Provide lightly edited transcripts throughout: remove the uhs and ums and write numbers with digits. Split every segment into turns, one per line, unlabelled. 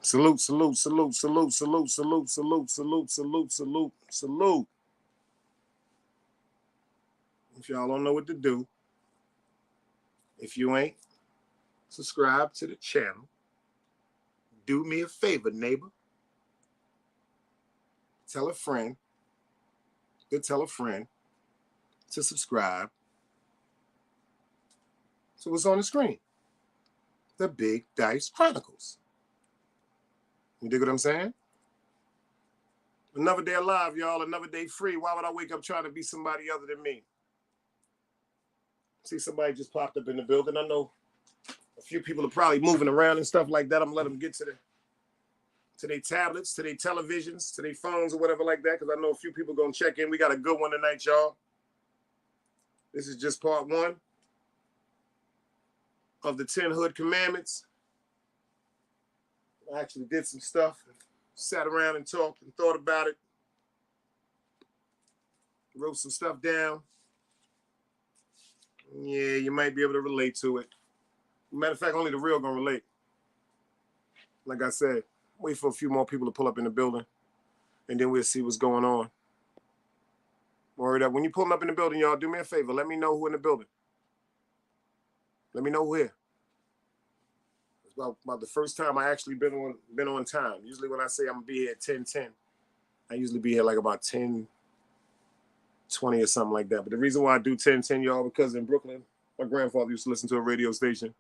Salute, salute, salute, salute, salute, salute, salute, salute, salute, salute, salute. If y'all don't know what to do, if you ain't subscribed to the channel, do me a favor, neighbor. Tell a friend to subscribe to what's on the screen. The Big Dice Chronicles. You dig what I'm saying? Another day alive, y'all. Another day free. Why would I wake up trying to be somebody other than me? See, somebody just popped up in the building. I know a few people are probably moving around and stuff like that. I'm letting them get to their tablets, to their televisions, to their phones or whatever like that, because I know a few people going to check in. We got a good one tonight, y'all. This is just part 1 of the 10 Hood Commandments. I actually did some stuff, sat around and talked and thought about it, wrote some stuff down. Yeah, you might be able to relate to it. Matter of fact, only the real gonna relate. Like I said, wait for a few more people to pull up in the building, and then we'll see what's going on. Word up. When you pulling up in the building, y'all, do me a favor. Let me know who in the building. Let me know who here. It's about the first time I actually been on time. Usually when I say I'm gonna be here at 10:10, I usually be here like about 10:20 or something like that. But the reason why I do 10:10, y'all, because in Brooklyn, my grandfather used to listen to a radio station,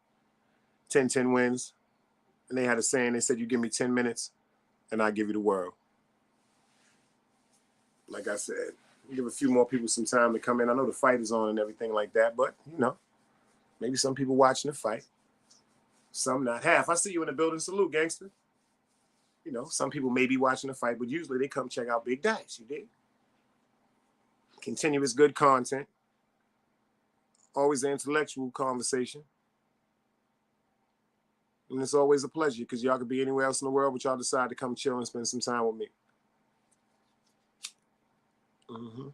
10:10 wins. And they had a saying, they said, you give me 10 minutes and I give you the world. Like I said, give a few more people some time to come in. I know the fight is on and everything like that, but, you know, maybe some people watching the fight, some not. Half, I see you in the building. Salute, gangster. You know, some people may be watching the fight, but usually they come check out Big Dice, you dig? Continuous good content. Always an intellectual conversation. And it's always a pleasure because y'all could be anywhere else in the world, but y'all decide to come chill and spend some time with me. Mm-hmm.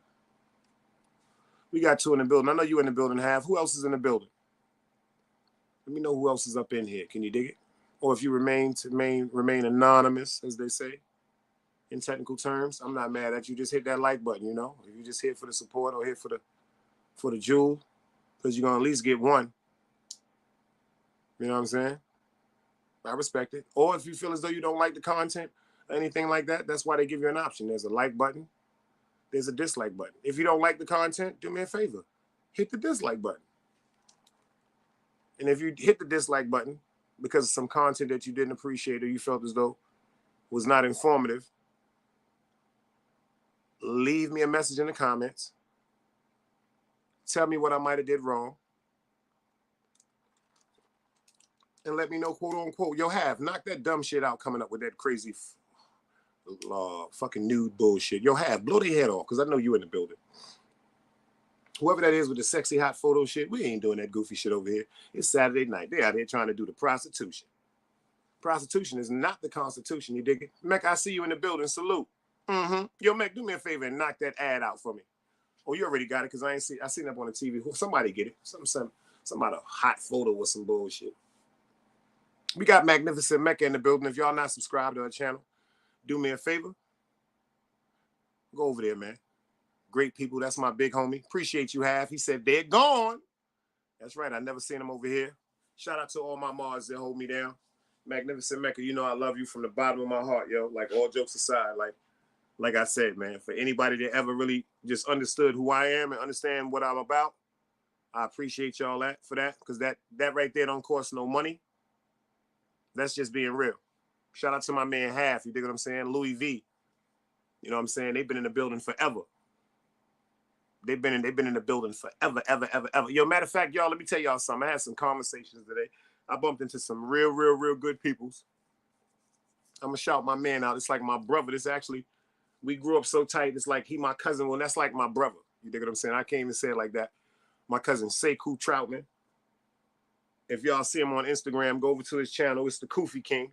We got 2 in the building. I know you in the building, Half. Who else is in the building? Let me know who else is up in here. Can you dig it? Or if you remain anonymous, as they say in technical terms, I'm not mad at you. Just hit that like button, you know. If you just hit for the support or hit for the jewel, because you're going to at least get one. You know what I'm saying? I respect it. Or if you feel as though you don't like the content or anything like that, that's why they give you an option. There's a like button. There's a dislike button. If you don't like the content, do me a favor. Hit the dislike button. And if you hit the dislike button because of some content that you didn't appreciate or you felt as though was not informative, leave me a message in the comments. Tell me what I might have did wrong. And let me know, quote unquote, yo, knock that dumb shit out coming up with that crazy fucking nude bullshit. Yo, blow their head off, because I know you in the building. Whoever that is with the sexy hot photo shit, we ain't doing that goofy shit over here. It's Saturday night. They out here trying to do the prostitution. Prostitution is not the Constitution, you dig it? Mec, I see you in the building. Salute. Mm-hmm. Yo, Mec, do me a favor and knock that ad out for me. Oh, you already got it, because I seen it up on the TV. Somebody get it. Somebody a hot photo with some bullshit. We got Magnificent Mecca in the building. If y'all not subscribed to our channel, do me a favor. Go over there, man. Great people. That's my big homie. Appreciate you, Half. He said they're gone. That's right. I never seen him over here. Shout out to all my Mars that hold me down. Magnificent Mecca, you know I love you from the bottom of my heart, yo. Like, all jokes aside, like I said, man, for anybody that ever really just understood who I am and understand what I'm about, I appreciate y'all for that, because that right there don't cost no money. That's just being real. Shout out to my man Half, you dig what I'm saying? Louis V. You know what I'm saying? They've been in the building forever. They've been in the building forever, ever. Yo, matter of fact, y'all, let me tell y'all something. I had some conversations today. I bumped into some real good peoples. I'm going to shout my man out. It's like my brother. This actually, we grew up so tight. It's like he my cousin. Well, that's like my brother. You dig what I'm saying? I can't even say it like that. My cousin, Sekou Troutman. If y'all see him on Instagram, go over to his channel. It's the Koofy King.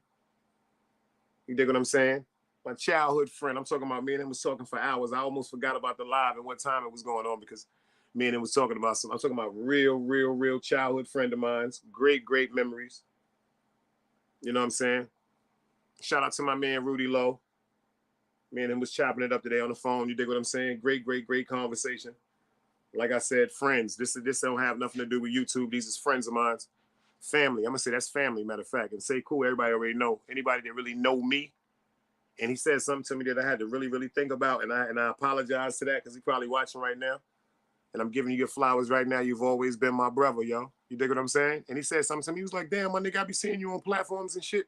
You dig what I'm saying? My childhood friend. I'm talking about me and him was talking for hours. I almost forgot about the live and what time it was going on, because me and him was talking about I'm talking about real childhood friend of mine's. Great memories. You know what I'm saying? Shout out to my man Rudy Lowe. Me and him was chopping it up today on the phone. You dig what I'm saying? Great conversation. Like I said, friends. This don't have nothing to do with YouTube. These is friends of mine. Family. I'm gonna say that's family, matter of fact. And say cool, everybody already know. Anybody that really know me. And he said something to me that I had to really think about. And I apologize to that because he's probably watching right now. And I'm giving you your flowers right now. You've always been my brother, yo. You dig what I'm saying? And he said something to me. He was like, damn, my nigga, I be seeing you on platforms and shit.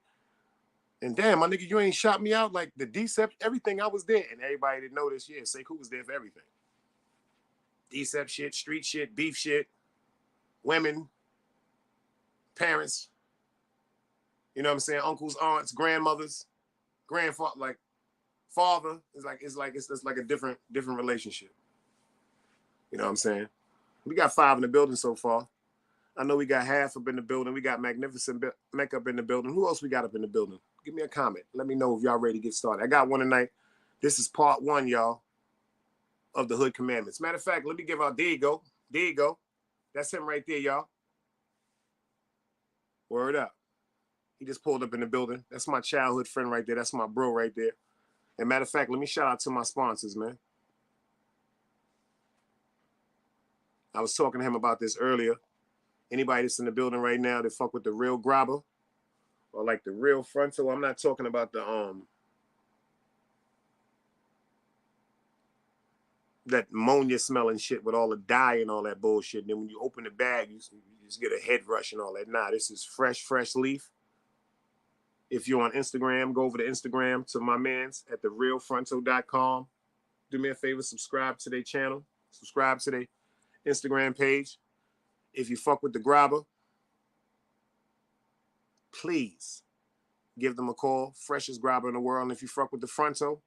And damn, my nigga, you ain't shot me out like the Decept, everything. I was there. And everybody that know this, yeah, Sekou was there for everything. Decept shit, street shit, beef shit, women, parents, you know what I'm saying? Uncles, aunts, grandmothers, grandfather, like father. It's like a different relationship. You know what I'm saying? We got 5 in the building so far. I know we got half up in the building. We got Magnificent Makeup in the building. Who else we got up in the building? Give me a comment. Let me know if y'all ready to get started. I got one tonight. This is part 1, y'all, of the Hood Commandments. Matter of fact, let me give out, there you go. There you go. That's him right there, y'all. Word up. He just pulled up in the building. That's my childhood friend right there. That's my bro right there. And matter of fact, let me shout out to my sponsors, man. I was talking to him about this earlier. Anybody that's in the building right now that fuck with the real grabber or like the real frontal, I'm not talking about the that ammonia smelling shit with all the dye and all that bullshit. And then when you open the bag, you just get a head rush and all that. Nah, this is fresh leaf. If you're on Instagram, go over to Instagram to my mans at therealfrontal.com. Do me a favor, subscribe to their channel. Subscribe to their Instagram page. If you fuck with the grabber, please give them a call. Freshest grabber in the world. And if you fuck with the frontal,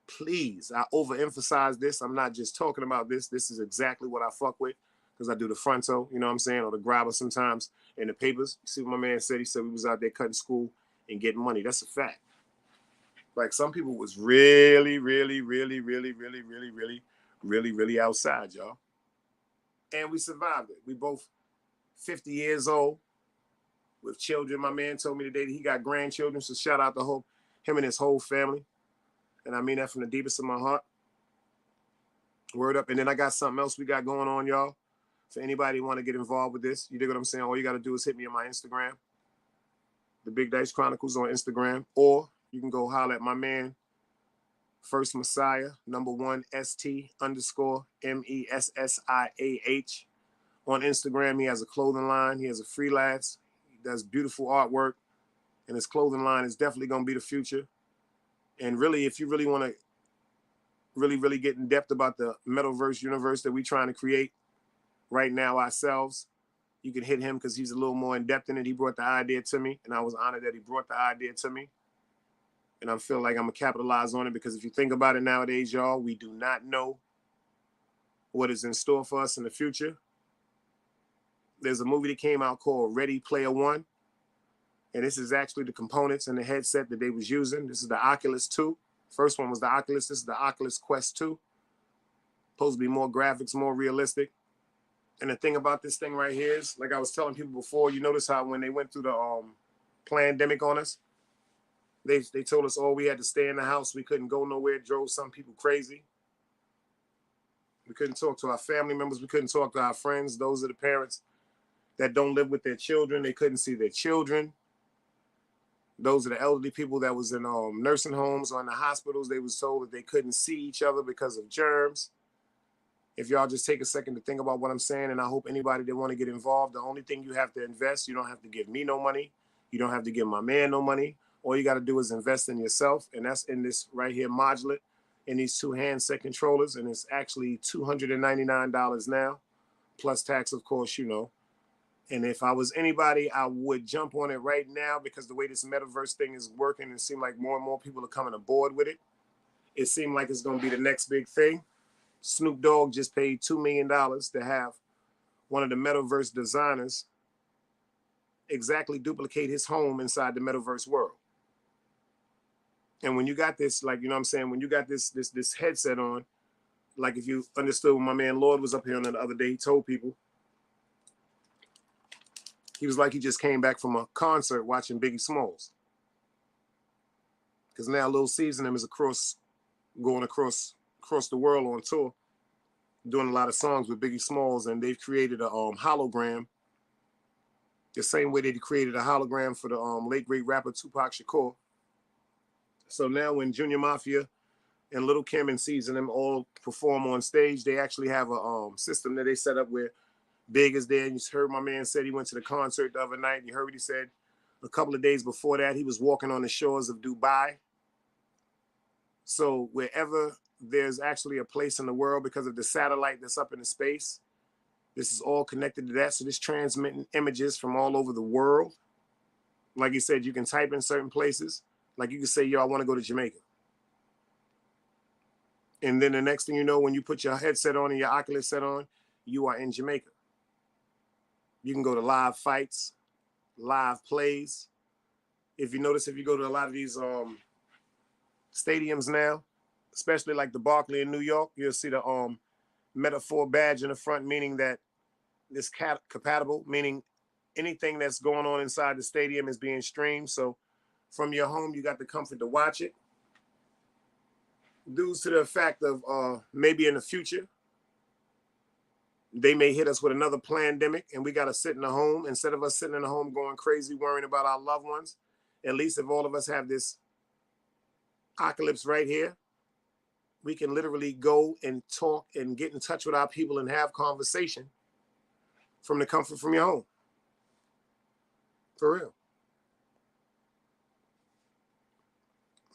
please, I overemphasize this. I'm not just talking about this. This is exactly what I fuck with because I do the frontal, you know what I'm saying, or the grabber sometimes in the papers. You see what my man said? He said we was out there cutting school and getting money. That's a fact. Like some people was really outside, y'all. And we survived it. We both 50 years old with children. My man told me today that he got grandchildren, so shout out to him and his whole family. And I mean that from the deepest of my heart. Word up. And then I got something else we got going on, y'all. For anybody who want to get involved with this, you dig what I'm saying? All you got to do is hit me on my Instagram, the Big Dice Chronicles on Instagram, or you can go holler at my man, First Messiah, #1 ST_MESSIAH. On Instagram, he has a clothing line. He has a freelance. He does beautiful artwork. And his clothing line is definitely going to be the future. And really, if you really want to really get in depth about the metaverse universe that we're trying to create right now ourselves, you can hit him because he's a little more in depth in it. He brought the idea to me, and I was honored that he brought the idea to me. And I feel like I'm going to capitalize on it because if you think about it nowadays, y'all, we do not know what is in store for us in the future. There's a movie that came out called Ready Player One. And this is actually the components and the headset that they was using. This is the Oculus 2. First one was the Oculus. This is the Oculus Quest 2. Supposed to be more graphics, more realistic. And the thing about this thing right here is, like I was telling people before, you notice how when they went through the pandemic on us, they told us, oh, we had to stay in the house. We couldn't go nowhere. It drove some people crazy. We couldn't talk to our family members. We couldn't talk to our friends. Those are the parents that don't live with their children. They couldn't see their children. Those are the elderly people that was in nursing homes or in the hospitals. They was told that they couldn't see each other because of germs. If y'all just take a second to think about what I'm saying, and I hope anybody that want to get involved, the only thing you have to invest, you don't have to give me no money. You don't have to give my man no money. All you got to do is invest in yourself, and that's in this right here modular, in these 2 handset controllers, and it's actually $299 now, plus tax, of course, you know. And if I was anybody, I would jump on it right now because the way this metaverse thing is working, it seems like more and more people are coming aboard with it. It seemed like it's going to be the next big thing. Snoop Dogg just paid $2 million to have one of the metaverse designers exactly duplicate his home inside the metaverse world. And when you got this, like, you know what I'm saying, when you got this headset on, like if you understood when my man Lord was up here on the other day, he told people, he was like he just came back from a concert watching Biggie Smalls. because now Lil C's and them is going across the world on tour, doing a lot of songs with Biggie Smalls, and they've created a hologram, the same way they created a hologram for the late great rapper Tupac Shakur. So now when Junior Mafia and Little Kim and C's and them all perform on stage, they actually have a system that they set up where Big is there. And you heard my man said he went to the concert the other night. You heard what he said. A couple of days before that, he was walking on the shores of Dubai. So wherever there's actually a place in the world, because of the satellite that's up in the space, this is all connected to that. So this transmitting images from all over the world. Like he said, you can type in certain places. Like you can say, yo, I want to go to Jamaica. And then the next thing you know, when you put your headset on and your Oculus set on, you are in Jamaica. You can go to live fights, live plays. If you notice, if you go to a lot of these stadiums now, especially like the Barclay in New York, you'll see the metaphor badge in the front, meaning that it's compatible, meaning anything that's going on inside the stadium is being streamed. So from your home, you got the comfort to watch it. Due to the fact of maybe in the future, they may hit us with another pandemic and we got to sit in the home. Instead of us sitting in the home going crazy, worrying about our loved ones, at least if all of us have this Oculus right here, we can literally go and talk and get in touch with our people and have conversation from the comfort from your home. For real.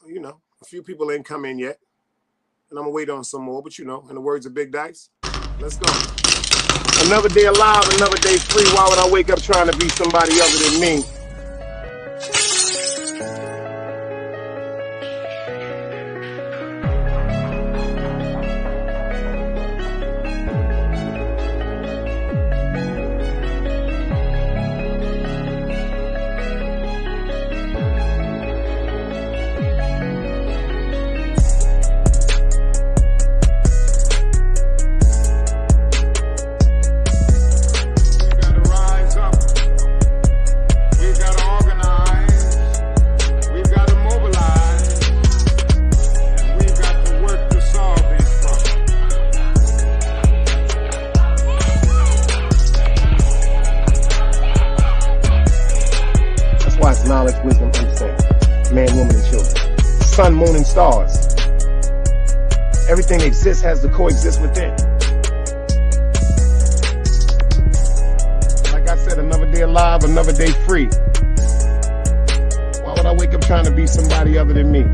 You know, a few people ain't come in yet. And I'm going to wait on some more. But, you know, in the words of Big Dice, let's go. Another day alive, another day free. Why would I wake up trying to be somebody other than me? Knowledge, wisdom, understanding. Man, woman, and children. Sun, moon, and stars. Everything that exists has to coexist within. Like I said, another day alive, another day free. Why would I wake up trying to be somebody other than me?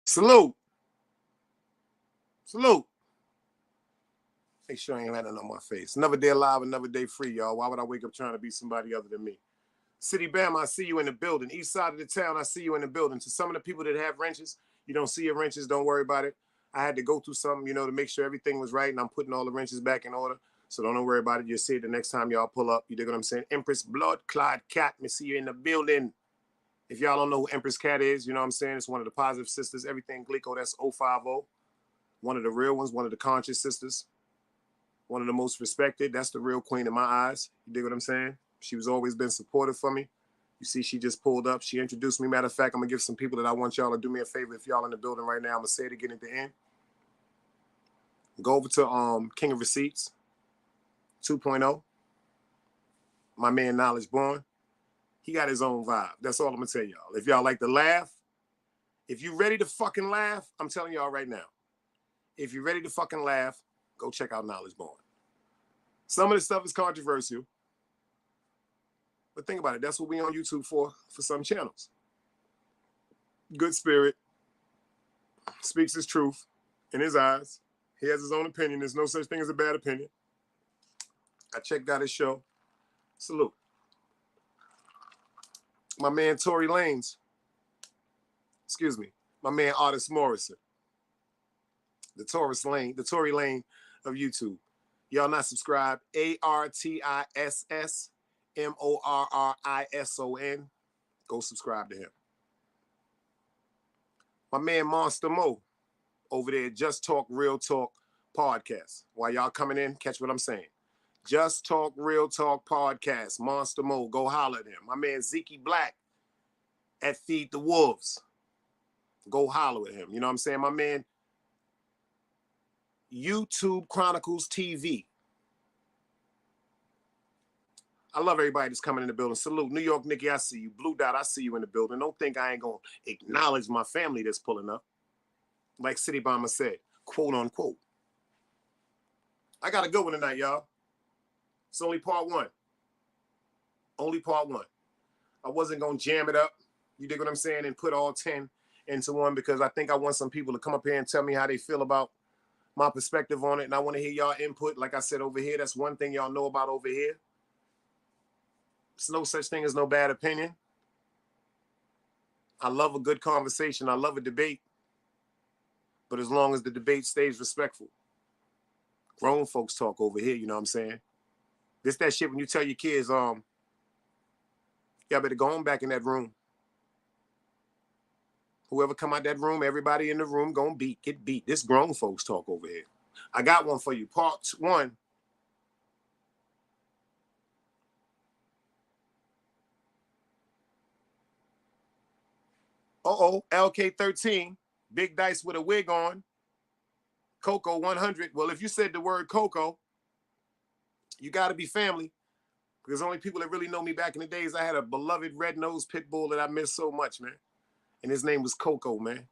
Salute. Salute. Make sure I ain't had nothing on my face. Another day alive, another day free, y'all. Why would I wake up trying to be somebody other than me? City Bam, I see you in the building. East side of the town, I see you in the building. To some of the people that have wrenches, you don't see your wrenches, don't worry about it. I had to go through something, you know, to make sure everything was right, and I'm putting all the wrenches back in order. So don't worry about it. You'll see it the next time y'all pull up. You dig what I'm saying? Empress Blood Clot Cat, me see you in the building. If y'all don't know who Empress Cat is, you know what I'm saying? It's one of the positive sisters. Everything Glico, that's 050. One of the real ones, one of the conscious sisters, one of the most respected. That's the real queen in my eyes. You dig what I'm saying? She was always been supportive for me. You see, she just pulled up. She introduced me. Matter of fact, I'm going to give some people that I want y'all to do me a favor. If y'all in the building right now, I'm going to say it again at the end. Go over to King of Receipts 2.0. My man, Knowledge Born. He got his own vibe. That's all I'm going to tell y'all. If y'all like to laugh, if you ready to fucking laugh, I'm telling y'all right now. If you're ready to fucking laugh, go check out Knowledge Born. Some of the stuff is controversial. But think about it. That's what we on YouTube for some channels. Good spirit. Speaks his truth in his eyes. He has his own opinion. There's no such thing as a bad opinion. I checked out his show. Salute. My man Tory Lanez. Excuse me. My man Artist Morrison. The Tory Lane of YouTube. Y'all not subscribed. ArtissMorrison. Go subscribe to him. My man Monster Mo over there, Just Talk, Real Talk podcast. While y'all coming in, catch what I'm saying. Just Talk Real Talk podcast. Monster Mode. Go holler at him. My man Zeke Black at Feed the Wolves. Go holler at him. You know what I'm saying? My man YouTube Chronicles TV. I love everybody that's coming in the building. Salute. New York, Nikki, I see you. Blue Dot, I see you in the building. Don't think I ain't going to acknowledge my family that's pulling up. Like City Bomber said, quote unquote. I got a good one tonight, y'all. It's only part one. Only part one. I wasn't going to jam it up, you dig what I'm saying, and put all 10 into one because I think I want some people to come up here and tell me how they feel about my perspective on it, and I want to hear y'all input. Like I said over here, that's one thing y'all know about over here. There's no such thing as no bad opinion. I love a good conversation. I love a debate. But as long as the debate stays respectful. Grown folks talk over here, you know what I'm saying? This that shit when you tell your kids, y'all better go on back in that room. Whoever come out that room, everybody in the room gonna get beat. This grown folks talk over here. I got one for you. Part one. LK13, Big Dice with a wig on. Coco 100. Well, if you said the word Coco, you got to be family. Because only people that really know me back in the days, I had a beloved red-nosed pit bull that I missed so much, man. And his name was Coco, man.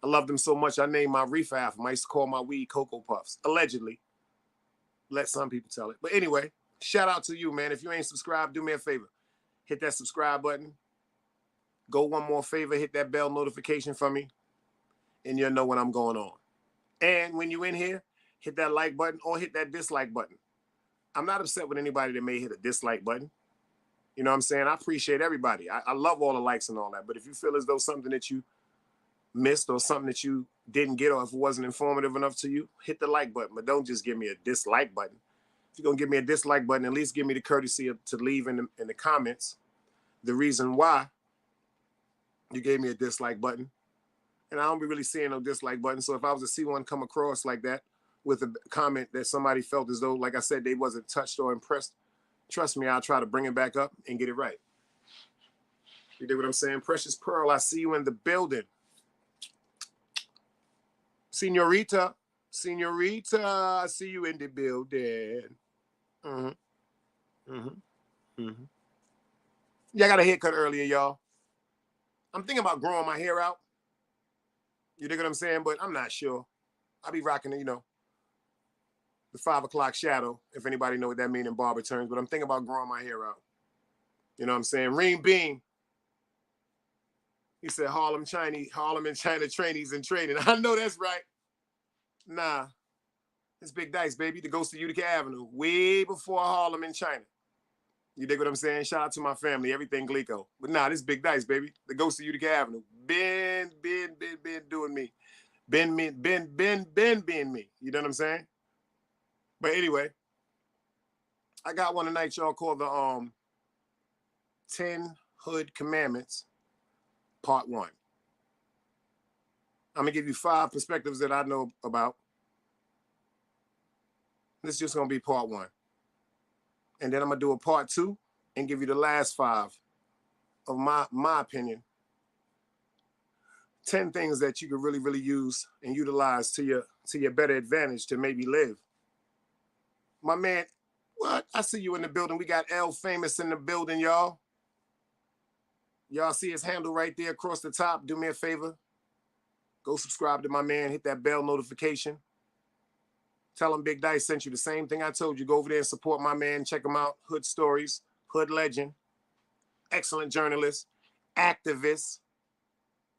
I loved him so much, I named my reefer after him. I used to call my weed Cocoa Puffs, allegedly. Let some people tell it. But anyway, shout out to you, man. If you ain't subscribed, do me a favor. Hit that subscribe button. Go one more favor, hit that bell notification for me, and you'll know when I'm going on. And when you in here, hit that like button or hit that dislike button. I'm not upset with anybody that may hit a dislike button. You know what I'm saying? I appreciate everybody. I love all the likes and all that. But if you feel as though something that you missed or something that you didn't get or if it wasn't informative enough to you, hit the like button. But don't just give me a dislike button. If you're going to give me a dislike button, at least give me the courtesy to leave in the comments the reason why you gave me a dislike button. And I don't be really seeing no dislike button. So if I was to see one come across like that with a comment that somebody felt as though, like I said, they wasn't touched or impressed, trust me, I'll try to bring it back up and get it right. You dig what I'm saying? Precious Pearl, I see you in the building. Senorita, I see you in the building. Yeah, I got a haircut earlier, y'all. I'm thinking about growing my hair out. You dig what I'm saying? But I'm not sure. I'll be rocking, the 5 o'clock shadow, if anybody know what that means in barber terms. But I'm thinking about growing my hair out. You know what I'm saying? Reem Beam. He said Harlem and China trainees and training. I know that's right. Nah. It's Big Dice, baby. The Ghost of Utica Avenue. Way before Harlem and China. You dig what I'm saying? Shout out to my family. Everything Glico. But nah, this Big Dice, baby. The Ghost of Utica Avenue. Been doing me. Been me. You know what I'm saying? But anyway, I got one tonight, y'all, called the 10 Hood Commandments, Part 1. I'm going to give you 5 perspectives that I know about. This is just going to be Part 1. And then I'm going to do a Part 2 and give you the last 5 of my opinion. 10 things that you could really, really use and utilize to your better advantage to maybe live. My man, what? I see you in the building. We got L Famous in the building, y'all. Y'all see his handle right there across the top. Do me a favor. Go subscribe to my man. Hit that bell notification. Tell him Big Dice sent you the same thing I told you. Go over there and support my man. Check him out. Hood Stories. Hood Legend. Excellent journalist. Activist.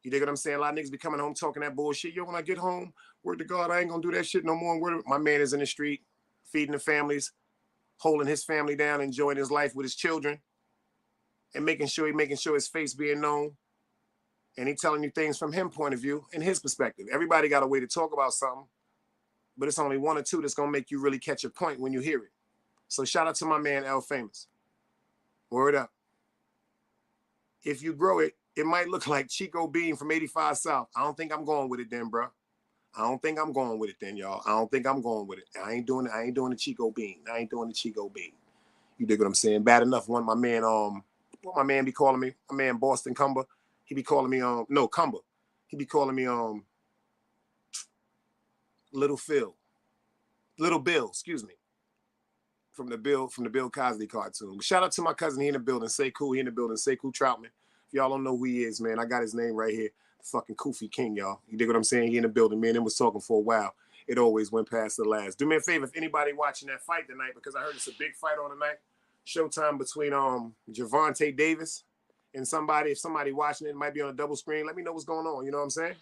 You dig what I'm saying? A lot of niggas be coming home talking that bullshit. Yo, when I get home, word to God, I ain't gonna do that shit no more. My man is in the street, feeding the families, holding his family down, enjoying his life with his children, and making sure his face being known. And he telling you things from his point of view and his perspective. Everybody got a way to talk about something, but it's only 1 or 2 that's gonna make you really catch a point when you hear it. So shout out to my man, L Famous. Word up. If you grow it, it might look like Chico Bean from 85 South. I don't think I'm going with it then, bro. I don't think I'm going with it then, y'all. I don't think I'm going with it. I ain't doing it. I ain't doing the Chico Bean. I ain't doing the Chico Bean. You dig what I'm saying? Bad enough one my man, what my man be calling me? My man Boston Cumber. He be calling me, no, Cumber. He be calling me Little Phil. Little Bill, excuse me. From the Bill Cosby cartoon. But shout out to my cousin, he in the building. Say cool, he in the building. Say cool Troutman. If y'all don't know who he is, man, I got his name right here. Fucking Koofy King, y'all. You dig what I'm saying? He in the building. Me and him was talking for a while. It always went past the last. Do me a favor, if anybody watching that fight tonight, because I heard it's a big fight on tonight. Showtime between Gervonta Davis and somebody. If somebody watching it might be on a double screen, let me know what's going on. You know what I'm saying?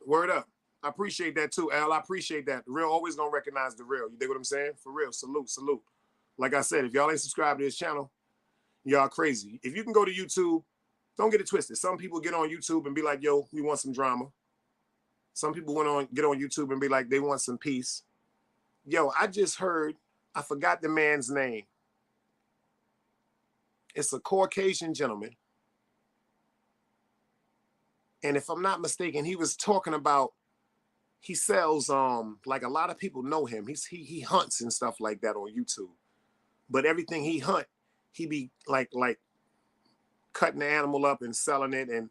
Word up. I appreciate that too, Al. I appreciate that. The real always gonna recognize the real. You dig what I'm saying? For real. Salute, salute. Like I said, if y'all ain't subscribed to this channel, y'all crazy. If you can go to YouTube, don't get it twisted. Some people get on YouTube and be like, yo, we want some drama. Some people get on YouTube and be like, they want some peace. Yo, I just heard, I forgot the man's name. It's a Caucasian gentleman. And if I'm not mistaken, he was talking about, he sells, like a lot of people know him. He hunts and stuff like that on YouTube. But everything he hunt, he be like cutting the animal up and selling it and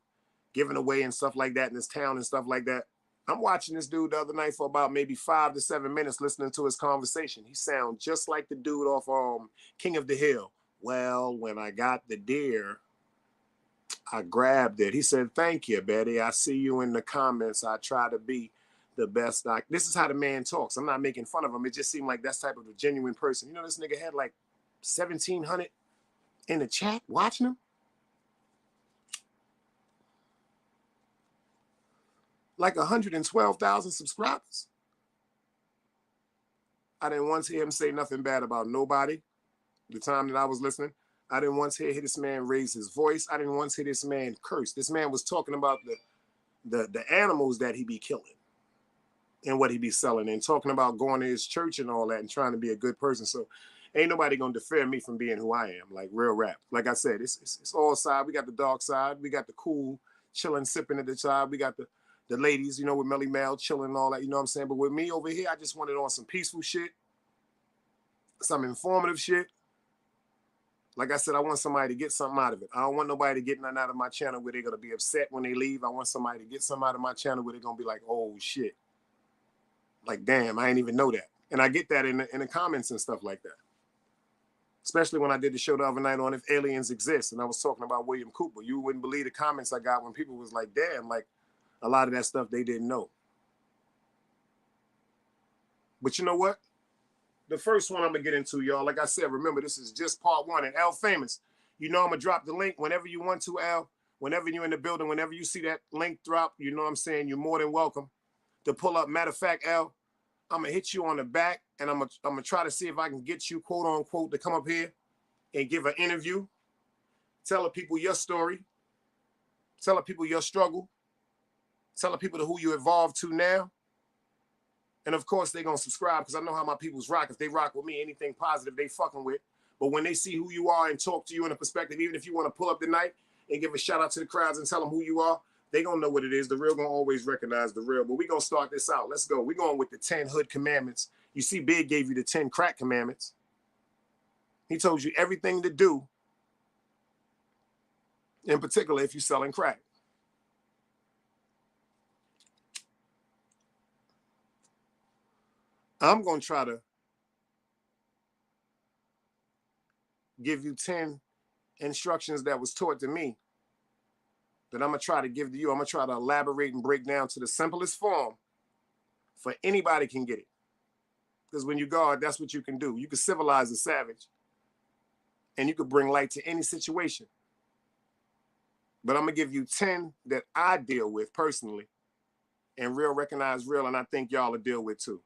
giving away and stuff like that in his town and stuff like that. I'm watching this dude the other night for about maybe 5 to 7 minutes listening to his conversation. He sounds just like the dude off King of the Hill. Well, when I got the deer, I grabbed it. He said, thank you, Betty. I see you in the comments. I try to be the best. This is how the man talks. I'm not making fun of him. It just seemed like that's type of a genuine person. You know, this nigga had like 1,700 in the chat watching him. Like 112,000 subscribers. I didn't once hear him say nothing bad about nobody. The time that I was listening, I didn't once hear this man raise his voice. I didn't once hear this man curse. This man was talking about the animals that he be killing and what he be selling and talking about going to his church and all that and trying to be a good person. So ain't nobody gonna defer me from being who I am, like real rap. Like I said, it's all side. We got the dark side. We got the cool, chilling, sipping at the side. We got the ladies, you know, with Melly Mel chilling and all that, you know what I'm saying? But with me over here, I just wanted on some peaceful shit, some informative shit. Like I said, I want somebody to get something out of it. I don't want nobody to get nothing out of my channel where they're going to be upset when they leave. I want somebody to get something out of my channel where they're going to be like, oh, shit. Like, damn, I didn't even know that. And I get that in the comments and stuff like that. Especially when I did the show the other night on If Aliens Exist. And I was talking about William Cooper. You wouldn't believe the comments I got when people was like, damn, like, a lot of that stuff they didn't know. But you know what? The first one I'm going to get into, y'all, like I said, remember, this is just part one. And Al Famous, you know I'm going to drop the link whenever you want to, Al. Whenever you're in the building, whenever you see that link drop, you know what I'm saying? You're more than welcome to pull up. Matter of fact, Al, I'm going to hit you on the back, and I'm going to try to see if I can get you, quote, unquote, to come up here and give an interview. Tell the people your story. Tell the people your struggle. Tell the people to who you evolved to now. And of course, they're going to subscribe because I know how my people's rock. If they rock with me, anything positive they fucking with. But when they see who you are and talk to you in a perspective, even if you want to pull up tonight and give a shout out to the crowds and tell them who you are, they going to know what it is. The real going to always recognize the real. But we're going to start this out. Let's go. We're going with the 10 hood commandments. You see, Big gave you the 10 crack commandments. He told you everything to do, in particular, if you're selling crack. I'm going to try to give you 10 instructions that was taught to me that I'm going to try to give to you. I'm going to try to elaborate and break down to the simplest form for anybody can get it. Because when you guard, that's what you can do. You can civilize a savage and you can bring light to any situation. But I'm going to give you 10 that I deal with personally and real recognize real, and I think y'all will deal with too.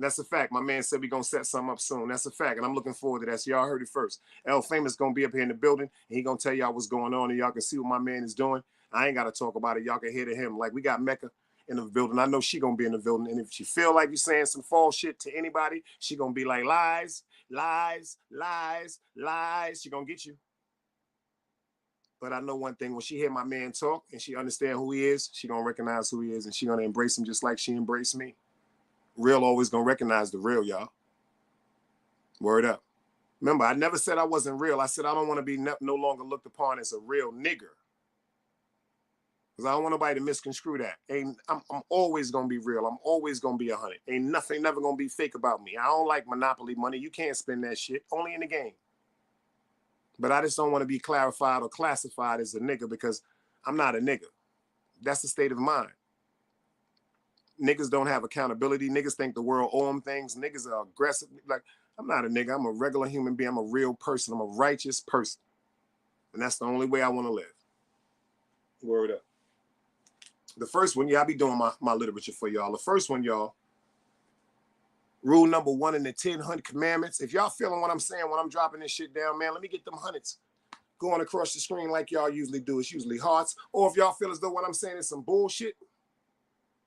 That's a fact. My man said we're going to set something up soon. That's a fact. And I'm looking forward to that. So y'all heard it first. L Famous going to be up here in the building. And he going to tell y'all what's going on. And y'all can see what my man is doing. I ain't got to talk about it. Y'all can hear to him. Like, we got Mecca in the building. I know she going to be in the building. And if she feel like you're saying some false shit to anybody, she going to be like, lies, lies, lies, lies. She going to get you. But I know one thing, when she hear my man talk and she understand who he is, she gonna recognize who he is and she gonna embrace him just like she embraced me. Real always gonna recognize the real, y'all. Word up. Remember, I never said I wasn't real. I said I don't want to be no longer looked upon as a real nigger. Because I don't want nobody to misconstrue that. I'm always going to be real. I'm always going to be 100. Ain't nothing never going to be fake about me. I don't like monopoly money. You can't spend that shit. Only in the game. But I just don't want to be clarified or classified as a nigga because I'm not a nigga. That's the state of mind. Niggas don't have accountability. Niggas think the world owe them things. Niggas are aggressive. Like, I'm not a nigga. I'm a regular human being. I'm a real person. I'm a righteous person. And that's the only way I want to live. Word up. The first one, yeah, I be doing my literature for y'all. The first one, y'all, rule number 1 in the 10 commandments. If y'all feeling what I'm saying when I'm dropping this shit down, man, let me get them hundreds going across the screen like y'all usually do. It's usually hearts. Or if y'all feel as though what I'm saying is some bullshit,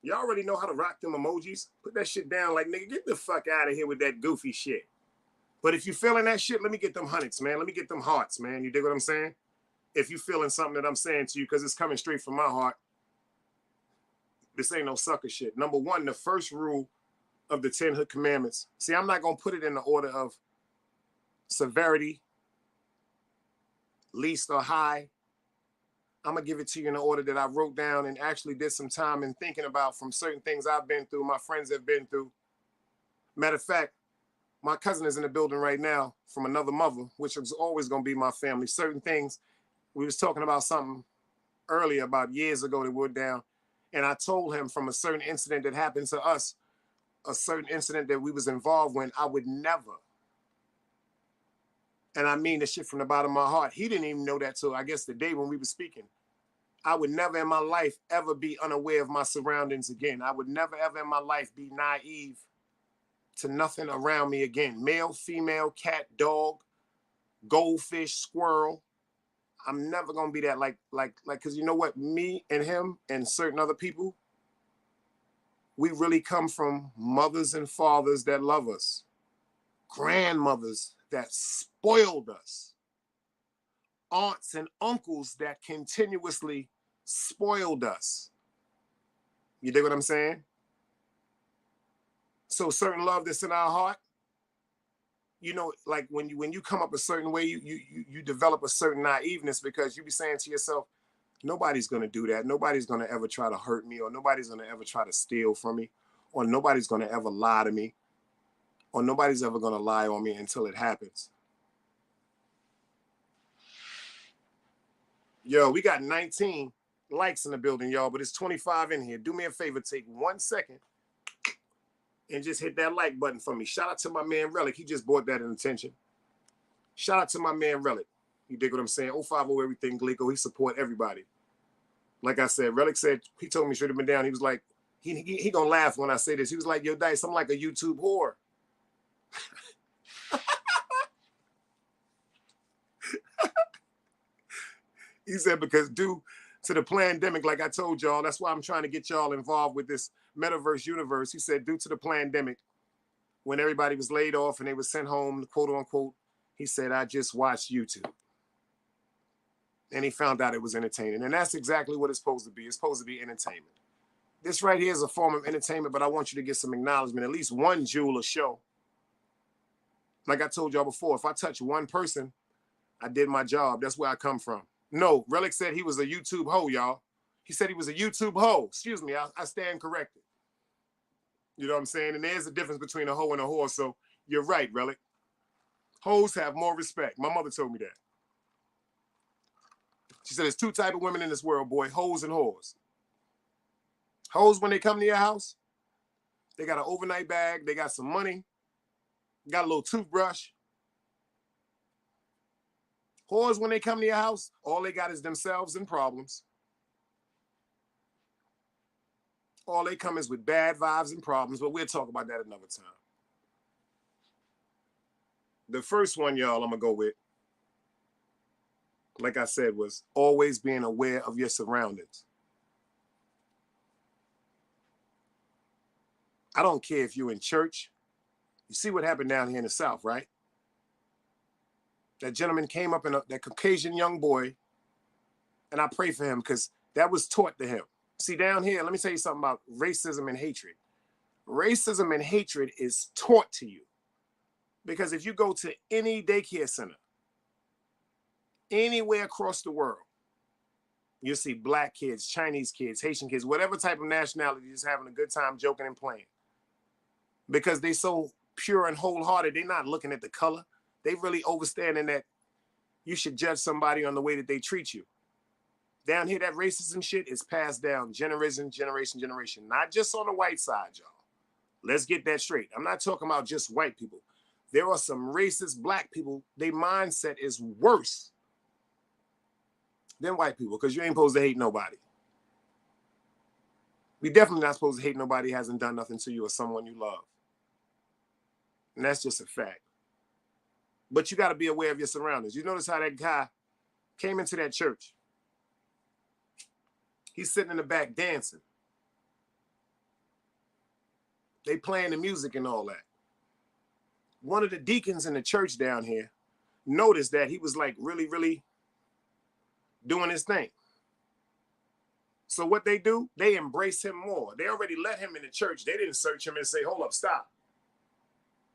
y'all already know how to rock them emojis. Put that shit down like, nigga, get the fuck out of here with that goofy shit. But if you feeling that shit, let me get them hundreds, man. Let me get them hearts, man. You dig what I'm saying? If you feeling something that I'm saying to you, because it's coming straight from my heart, this ain't no sucker shit. Number 1, the first rule of the 10 hood commandments. See, I'm not going to put it in the order of severity, least or high. I'm going to give it to you in the order that I wrote down and actually did some time in thinking about from certain things I've been through, my friends have been through. Matter of fact, my cousin is in the building right now from another mother, which is always going to be my family. Certain things, we was talking about something earlier about years ago that we were down. And I told him from a certain incident that happened to us, a certain incident that we was involved in, I would never, and I mean this shit from the bottom of my heart. He didn't even know that till I guess the day when we were speaking. I would never in my life ever be unaware of my surroundings again. I would never ever in my life be naive to nothing around me again. Male, female, cat, dog, goldfish, squirrel. I'm never gonna be that like, cause you know what? Me and him and certain other people, we really come from mothers and fathers that love us, grandmothers that spoiled us, aunts and uncles that continuously spoiled us. You dig what I'm saying? So certain love that's in our heart, you know, like when you come up a certain way, you develop a certain naiveness because you be saying to yourself, nobody's going to do that. Nobody's going to ever try to hurt me, or nobody's going to ever try to steal from me, or nobody's going to ever lie to me, or nobody's ever going to lie on me until it happens. Yo, we got 19 likes in the building, y'all, but it's 25 in here. Do me a favor, take 1 second and just hit that like button for me. Shout out to my man Relic. He just brought that in attention. Shout out to my man Relic. You dig what I'm saying? 050 everything Glico. He support everybody. Like I said, Relic said, he told me should have been down. He was like, he gonna laugh when I say this. He was like, yo, Dice, I'm like a YouTube whore. He said, because due to the pandemic, like I told y'all, that's why I'm trying to get y'all involved with this metaverse universe. He said, due to the pandemic, when everybody was laid off and they were sent home, quote unquote, he said, I just watched YouTube. And he found out it was entertaining. And that's exactly what it's supposed to be. It's supposed to be entertainment. This right here is a form of entertainment, but I want you to get some acknowledgement, at least one jewel or show. Like I told y'all before, if I touch one person, I did my job. That's where I come from. No, Relic said he was a YouTube hoe, y'all. He said he was a YouTube hoe. Excuse me, I stand corrected. You know what I'm saying? And there's a difference between a hoe and a whore, so you're right, Relic. Hoes have more respect. My mother told me that. She said there's 2 types of women in this world, boy, hoes and whores. Hoes, when they come to your house, they got an overnight bag, they got some money, got a little toothbrush. Whores, when they come to your house, all they got is themselves and problems. All they come is with bad vibes and problems, but we'll talk about that another time. The first one, y'all, I'm going to go with, like I said, was always being aware of your surroundings. I don't care if you're in church. You see what happened down here in the South, right? That gentleman came up in that Caucasian young boy And I pray for him because that was taught to him. See, down here, let me tell you something about racism and hatred. Racism and hatred is taught to you. Because if you go to any daycare center, anywhere across the world, you'll see black kids, Chinese kids, Haitian kids, whatever type of nationality, just having a good time joking and playing. Because they so pure and wholehearted, they're not looking at the color. They really understanding that you should judge somebody on the way that they treat you. Down here, that racism shit is passed down generation. Not just on the white side, y'all. Let's get that straight. I'm not talking about just white people. There are some racist black people. Their mindset is worse than white people because you ain't supposed to hate nobody. We definitely not supposed to hate nobody who hasn't done nothing to you or someone you love. And that's just a fact. But you got to be aware of your surroundings. You notice how that guy came into that church. He's sitting in the back dancing. They playing the music and all that. One of the deacons in the church down here noticed that he was like really, really doing his thing. So what they do, they embrace him more. They already let him in the church. They didn't search him and say, hold up, stop.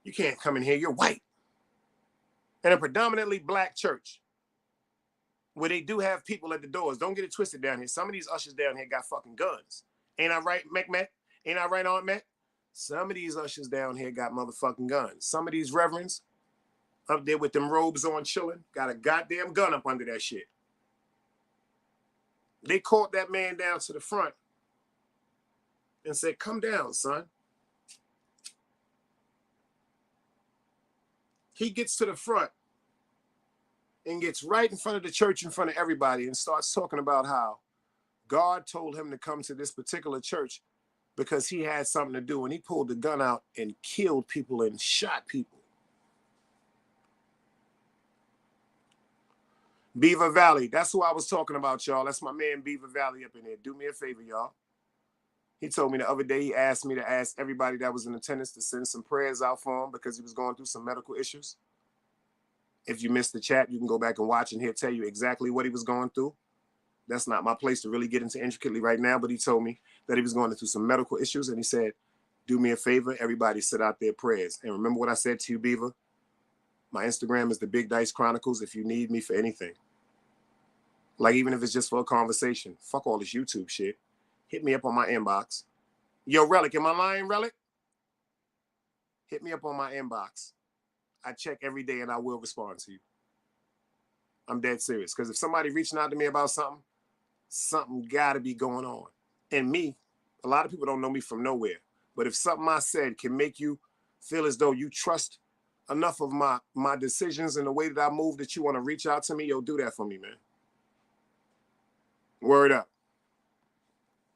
You can't come in here, you're white. And a predominantly black church where they do have people at the doors. Don't get it twisted down here. Some of these ushers down here got fucking guns. Ain't I right, Matt? Ain't I right, Aunt Matt? Some of these ushers down here got motherfucking guns. Some of these reverends up there with them robes on chilling got a goddamn gun up under that shit. They called that man down to the front and said, come down, son. He gets to the front and gets right in front of the church, in front of everybody, and starts talking about how God told him to come to this particular church because he had something to do. And he pulled the gun out and killed people and shot people. Beaver Valley, that's who I was talking about, y'all. That's my man Beaver Valley up in there. Do me a favor, y'all. He told me the other day, he asked me to ask everybody that was in attendance to send some prayers out for him because he was going through some medical issues. If you missed the chat, you can go back and watch and he'll tell you exactly what he was going through. That's not my place to really get into intricately right now, but he told me that he was going through some medical issues, and he said, do me a favor, everybody sit out their prayers. And remember what I said to you, Beaver? My Instagram is the Big Dice Chronicles if you need me for anything. Like, even if it's just for a conversation. Fuck all this YouTube shit. Hit me up on my inbox. Yo, Relic, am I lying, Relic? Hit me up on my inbox. I check every day and I will respond to you. I'm dead serious. Because if somebody reaching out to me about something got to be going on. And me, a lot of people don't know me from nowhere. But if something I said can make you feel as though you trust enough of my decisions and the way that I move that you want to reach out to me, yo, do that for me, man. Word up.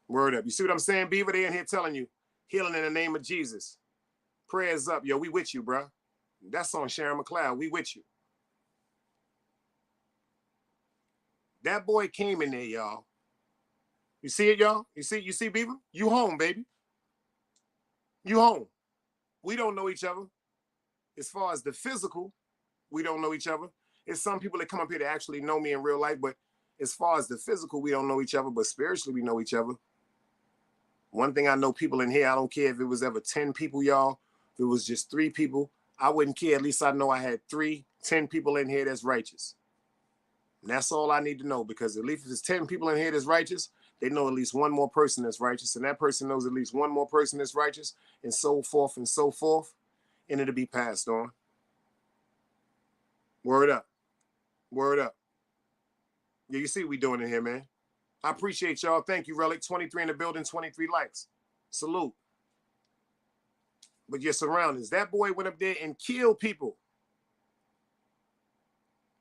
Word up. You see what I'm saying, Beaver? They in here telling you, healing in the name of Jesus. Prayers up. Yo, we with you, bro. That's on Sharon McLeod. We with you. That boy came in there, y'all. You see it, y'all? You see, Beaver? You home, baby. You home. We don't know each other. As far as the physical, we don't know each other. There's some people that come up here that actually know me in real life, but as far as the physical, we don't know each other, but spiritually, we know each other. One thing I know, people in here, I don't care if it was ever 10 people, y'all. If it was just 3 people, I wouldn't care. At least I know I had 10 people in here that's righteous. And that's all I need to know, because at least if there's 10 people in here that's righteous, they know at least one more person that's righteous, and that person knows at least one more person that's righteous, and so forth, and it'll be passed on. Word up. Word up. Yeah, you see what we doing in here, man. I appreciate y'all. Thank you, Relic. 23 in the building, 23 likes. Salute. But your surroundings. That boy went up there and killed people.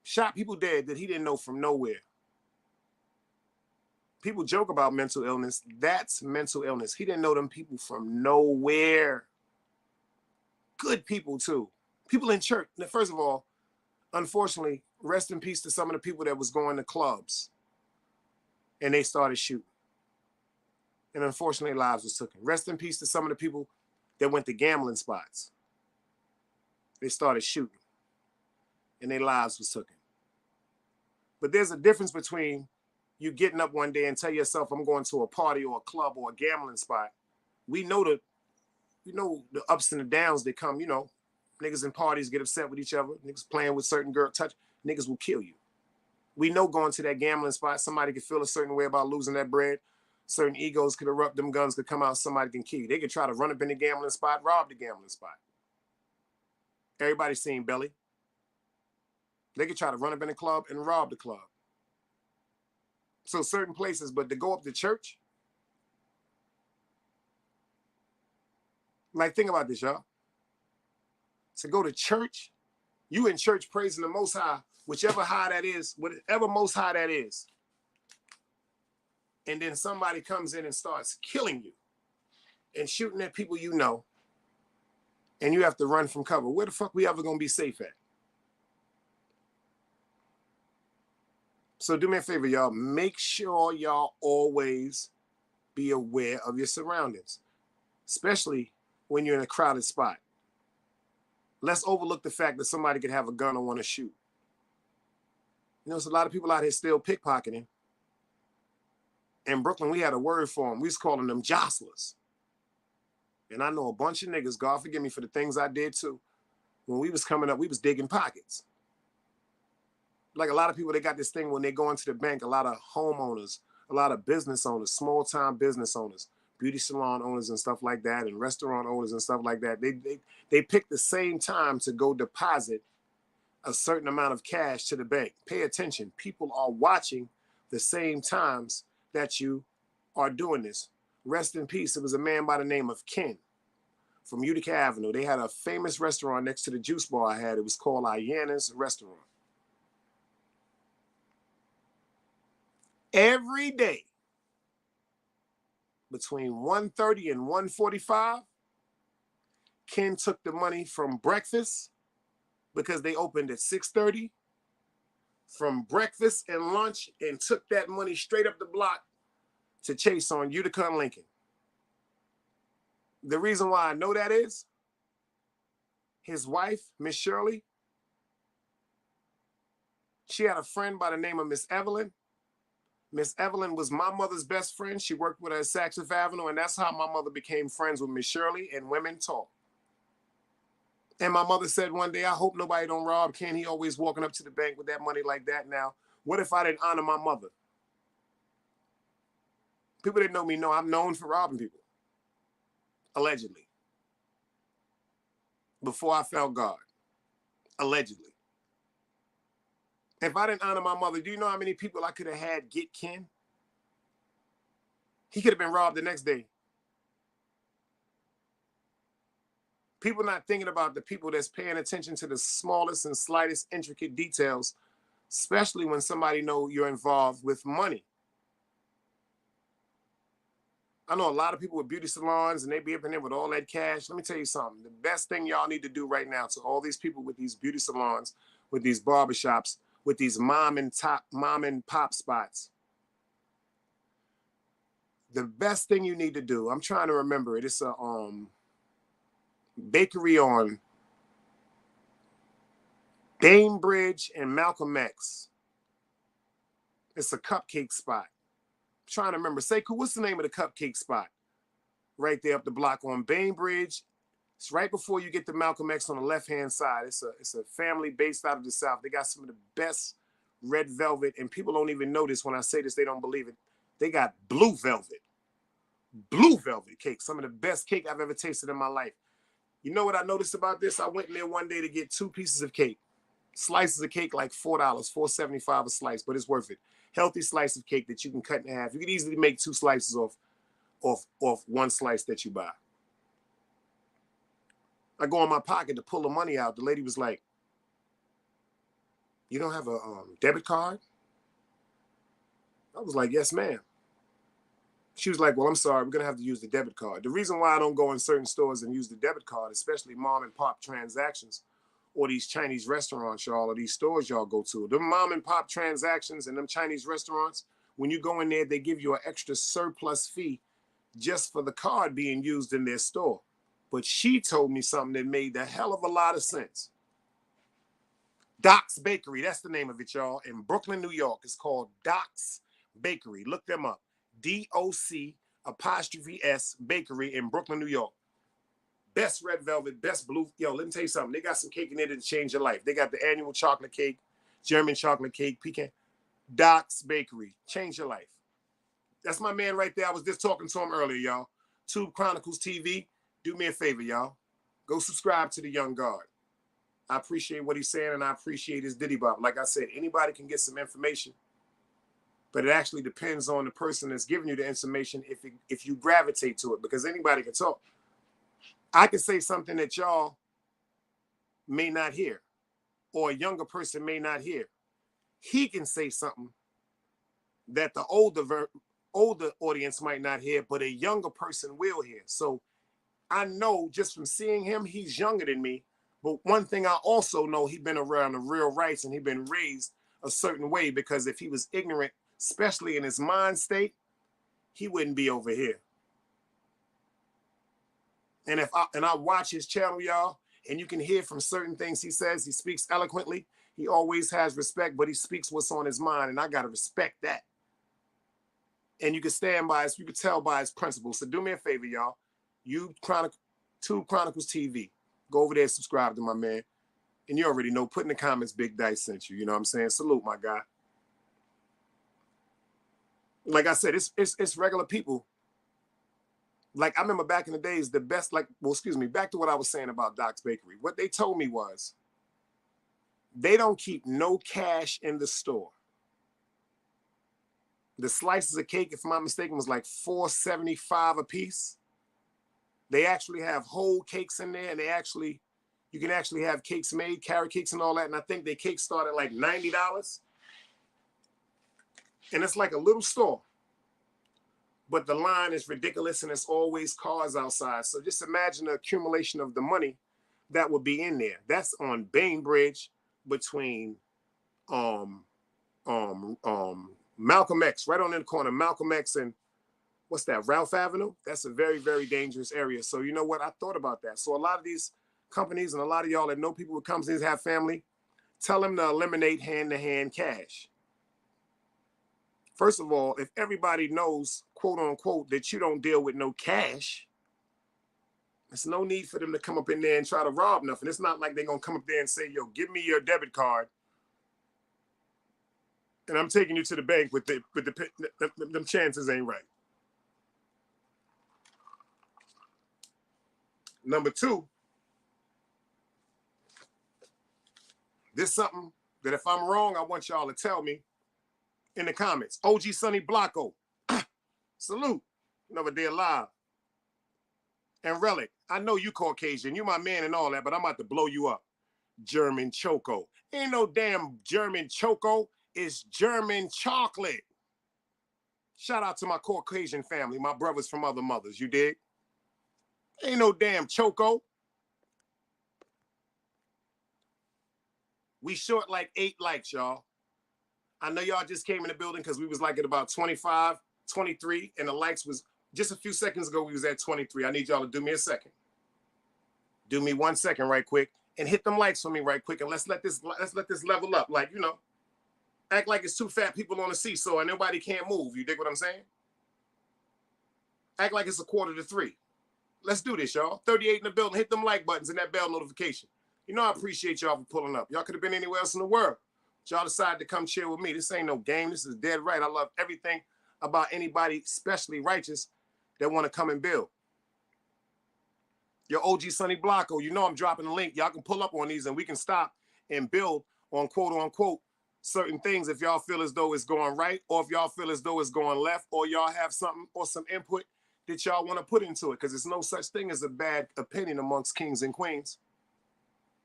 Shot people dead that he didn't know from nowhere. People joke about mental illness. That's mental illness. He didn't know them people from nowhere. Good people, too. People in church. Now, first of all, unfortunately, rest in peace to some of the people that was going to clubs. And they started shooting. And unfortunately, lives was taken. Rest in peace to some of the people that went to gambling spots. They started shooting. And their lives was taken. But there's a difference between you getting up one day and tell yourself, I'm going to a party or a club or a gambling spot. We know the ups and the downs that come, niggas in parties get upset with each other. Niggas playing with certain girl touch. Niggas will kill you. We know going to that gambling spot, somebody could feel a certain way about losing that bread. Certain egos could erupt, them guns could come out, somebody can kill you. They could try to run up in the gambling spot, rob the gambling spot. Everybody's seen Belly. They could try to run up in the club and rob the club. So certain places, but to go up to church, like think about this, y'all. To go to church, you in church praising the Most High, whichever high that is, whatever Most High that is. And then somebody comes in and starts killing you and shooting at people you know, and you have to run from cover. Where the fuck we ever gonna be safe at? So do me a favor, y'all. Make sure y'all always be aware of your surroundings, especially when you're in a crowded spot. Let's overlook the fact that somebody could have a gun or want to shoot. There's a lot of people out here still pickpocketing. In Brooklyn, we had a word for them. We was calling them jostlers. And I know a bunch of niggas, God forgive me for the things I did too. When we was coming up, we was digging pockets. Like a lot of people, they got this thing when they go into the bank, a lot of homeowners, a lot of business owners, small-time business owners, beauty salon owners and stuff like that, and restaurant owners and stuff like that. They pick the same time to go deposit a certain amount of cash to the bank. Pay attention. People are watching the same times that you are doing this. Rest in peace. It was a man by the name of Ken from Utica Avenue. They had a famous restaurant next to the juice bar I had. It was called Ayana's Restaurant. Every day between 1:30 and 1:45, Ken took the money from breakfast because they opened at 6:30, from breakfast and lunch, and took that money straight up the block to Chase on Utica and Lincoln. The reason why I know that is his wife, Miss Shirley, she had a friend by the name of Miss Evelyn. Miss Evelyn was my mother's best friend. She worked with her at Saks Fifth Avenue, and that's how my mother became friends with Miss Shirley and Women Talk. And my mother said one day, I hope nobody don't rob Ken. He always walking up to the bank with that money like that. Now, what if I didn't honor my mother? People that know me know I'm known for robbing people. Allegedly. Before I found God. Allegedly. If I didn't honor my mother, do you know how many people I could have had get Ken? He could have been robbed the next day. People not thinking about the people that's paying attention to the smallest and slightest intricate details, especially when somebody know you're involved with money. I know a lot of people with beauty salons and they be up in there with all that cash. Let me tell you something. The best thing y'all need to do right now to all these people with these beauty salons, with these barbershops, with these mom and pop spots. The best thing you need to do, I'm trying to remember it. It's a bakery on Bainbridge and Malcolm X. It's a cupcake spot. I'm trying to remember. Sekou, what's the name of the cupcake spot? Right there up the block on Bainbridge. It's right before you get to Malcolm X on the left-hand side. It's a family based out of the South. They got some of the best red velvet, and people don't even know this when I say this. They don't believe it. They got blue velvet cake. Some of the best cake I've ever tasted in my life. You know what I noticed about this? I went in there one day to get 2 pieces of cake. Slices of cake like $4, $4.75 a slice, but it's worth it. Healthy slice of cake that you can cut in half. You can easily make 2 slices off 1 slice that you buy. I go in my pocket to pull the money out. The lady was like, you don't have a debit card? I was like, yes, ma'am. She was like, well, I'm sorry, we're going to have to use the debit card. The reason why I don't go in certain stores and use the debit card, especially mom and pop transactions, or these Chinese restaurants, y'all, or these stores y'all go to, them mom and pop transactions and them Chinese restaurants, when you go in there, they give you an extra surplus fee just for the card being used in their store. But she told me something that made a hell of a lot of sense. Doc's Bakery, that's the name of it, y'all, in Brooklyn, New York. It's called Doc's Bakery. Look them up. DOC' Bakery in Brooklyn, New York. Best red velvet, best blue. Yo, let me tell you something. They got some cake in there to change your life. They got the annual chocolate cake, German chocolate cake, pecan. Doc's Bakery. Change your life. That's my man right there. I was just talking to him earlier, y'all. Tube Chronicles TV. Do me a favor, y'all. Go subscribe to the young guard. I appreciate what he's saying, and I appreciate his diddy bop. Like I said, anybody can get some information, but it actually depends on the person that's giving you the information if you gravitate to it, because anybody can talk. I can say something that y'all may not hear, or a younger person may not hear. He can say something that the older audience might not hear, but a younger person will hear. So I know just from seeing him, he's younger than me. But one thing I also know, he's been around the real rights and he's been raised a certain way, because if he was ignorant, especially in his mind state, he wouldn't be over here. And I watch his channel, y'all, and you can hear from certain things he says. He speaks eloquently. He always has respect, but he speaks what's on his mind, and I got to respect that. And you can stand by his, you can tell by his principles. So do me a favor, y'all. Tube Chronicles TV. Go over there and subscribe to my man. And you already know, put in the comments, Big Dice sent you. You know what I'm saying? Salute, my guy. Like I said, it's regular people. Like, I remember back in the days, the best, back to what I was saying about Doc's Bakery. What they told me was, they don't keep no cash in the store. The slices of cake, if I'm not mistaken, was like $4.75 a piece. They actually have whole cakes in there, and you can actually have cakes made, carrot cakes and all that. And I think their cakes start at like $90. And it's like a little store. But the line is ridiculous, and it's always cars outside. So just imagine the accumulation of the money that would be in there. That's on Bainbridge between Malcolm X, right on in the corner, Malcolm X and what's that, Ralph Avenue? That's a very, very dangerous area. So you know what? I thought about that. So a lot of these companies and a lot of y'all that know people with companies have family, tell them to eliminate hand-to-hand cash. First of all, if everybody knows, quote unquote, that you don't deal with no cash, there's no need for them to come up in there and try to rob nothing. It's not like they're going to come up there and say, yo, give me your debit card, and I'm taking you to the bank with them chances ain't right. Number two, this is something that if I'm wrong, I want y'all to tell me in the comments. OG Sonny Blanco, salute, another day alive. And Relic, I know you Caucasian, you my man and all that, but I'm about to blow you up. German Choco. Ain't no damn German Choco, it's German chocolate. Shout out to my Caucasian family, my brothers from other mothers, you dig? Ain't no damn Choco. We short like 8 likes, y'all. I know y'all just came in the building because we was like at about 25, 23, and the likes was just a few seconds ago, we was at 23. I need y'all to do me a second. Do me 1 second right quick and hit them likes for me right quick, and let's let this level up. Like, you know, act like it's two fat people on a seesaw and nobody can't move. You dig what I'm saying? Act like it's 2:45. Let's do this, y'all. 38 in the building. Hit them like buttons and that bell notification. You know I appreciate y'all for pulling up. Y'all could have been anywhere else in the world. But y'all decided to come chill with me. This ain't no game. This is dead right. I love everything about anybody, especially righteous, that want to come and build. Your OG Sonny Blanco, you know I'm dropping a link. Y'all can pull up on these and we can stop and build on quote unquote certain things if y'all feel as though it's going right, or if y'all feel as though it's going left, or y'all have something or some input that y'all want to put into it, because there's no such thing as a bad opinion amongst kings and queens.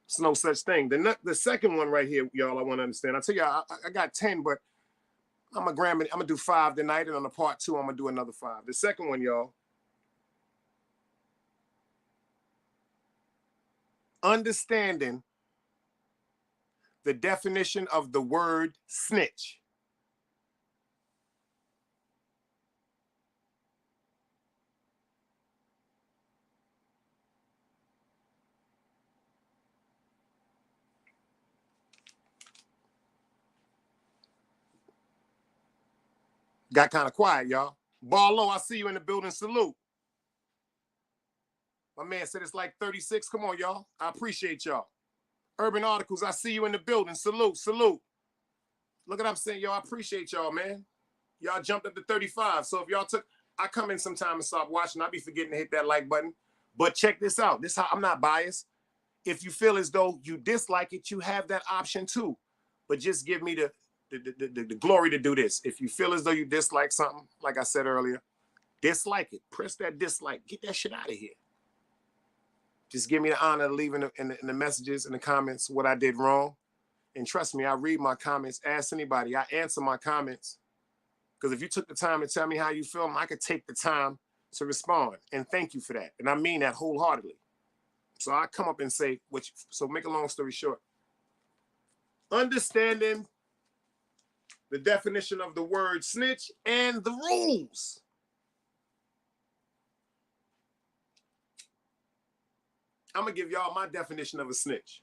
It's no such thing. The second one right here, y'all, I want to understand. I tell you, I got 10, but I'm gonna do 5 tonight, and on the part 2, I'm gonna do another 5. The second one, y'all, understanding the definition of the word snitch. Got kind of quiet, y'all. Barlow, I see you in the building. Salute. My man said it's like 36. Come on, y'all. I appreciate y'all. Urban Articles, I see you in the building. Salute, salute. Look at what I'm saying, y'all. I appreciate y'all, man. Y'all jumped up to 35. So if y'all took, I come in sometime and stop watching. I'll be forgetting to hit that like button. But check this out. This how I'm not biased. If you feel as though you dislike it, you have that option too. But just give me the glory to do this. If you feel as though you dislike something, like I said earlier, dislike it. Press that dislike. Get that shit out of here. Just give me the honor of leaving in the messages, in the comments, what I did wrong. And trust me, I read my comments. Ask anybody. I answer my comments. Because if you took the time to tell me how you feel, I could take the time to respond. And thank you for that. And I mean that wholeheartedly. So I come up and say, so make a long story short. Understanding the definition of the word snitch and the rules. I'm going to give y'all my definition of a snitch.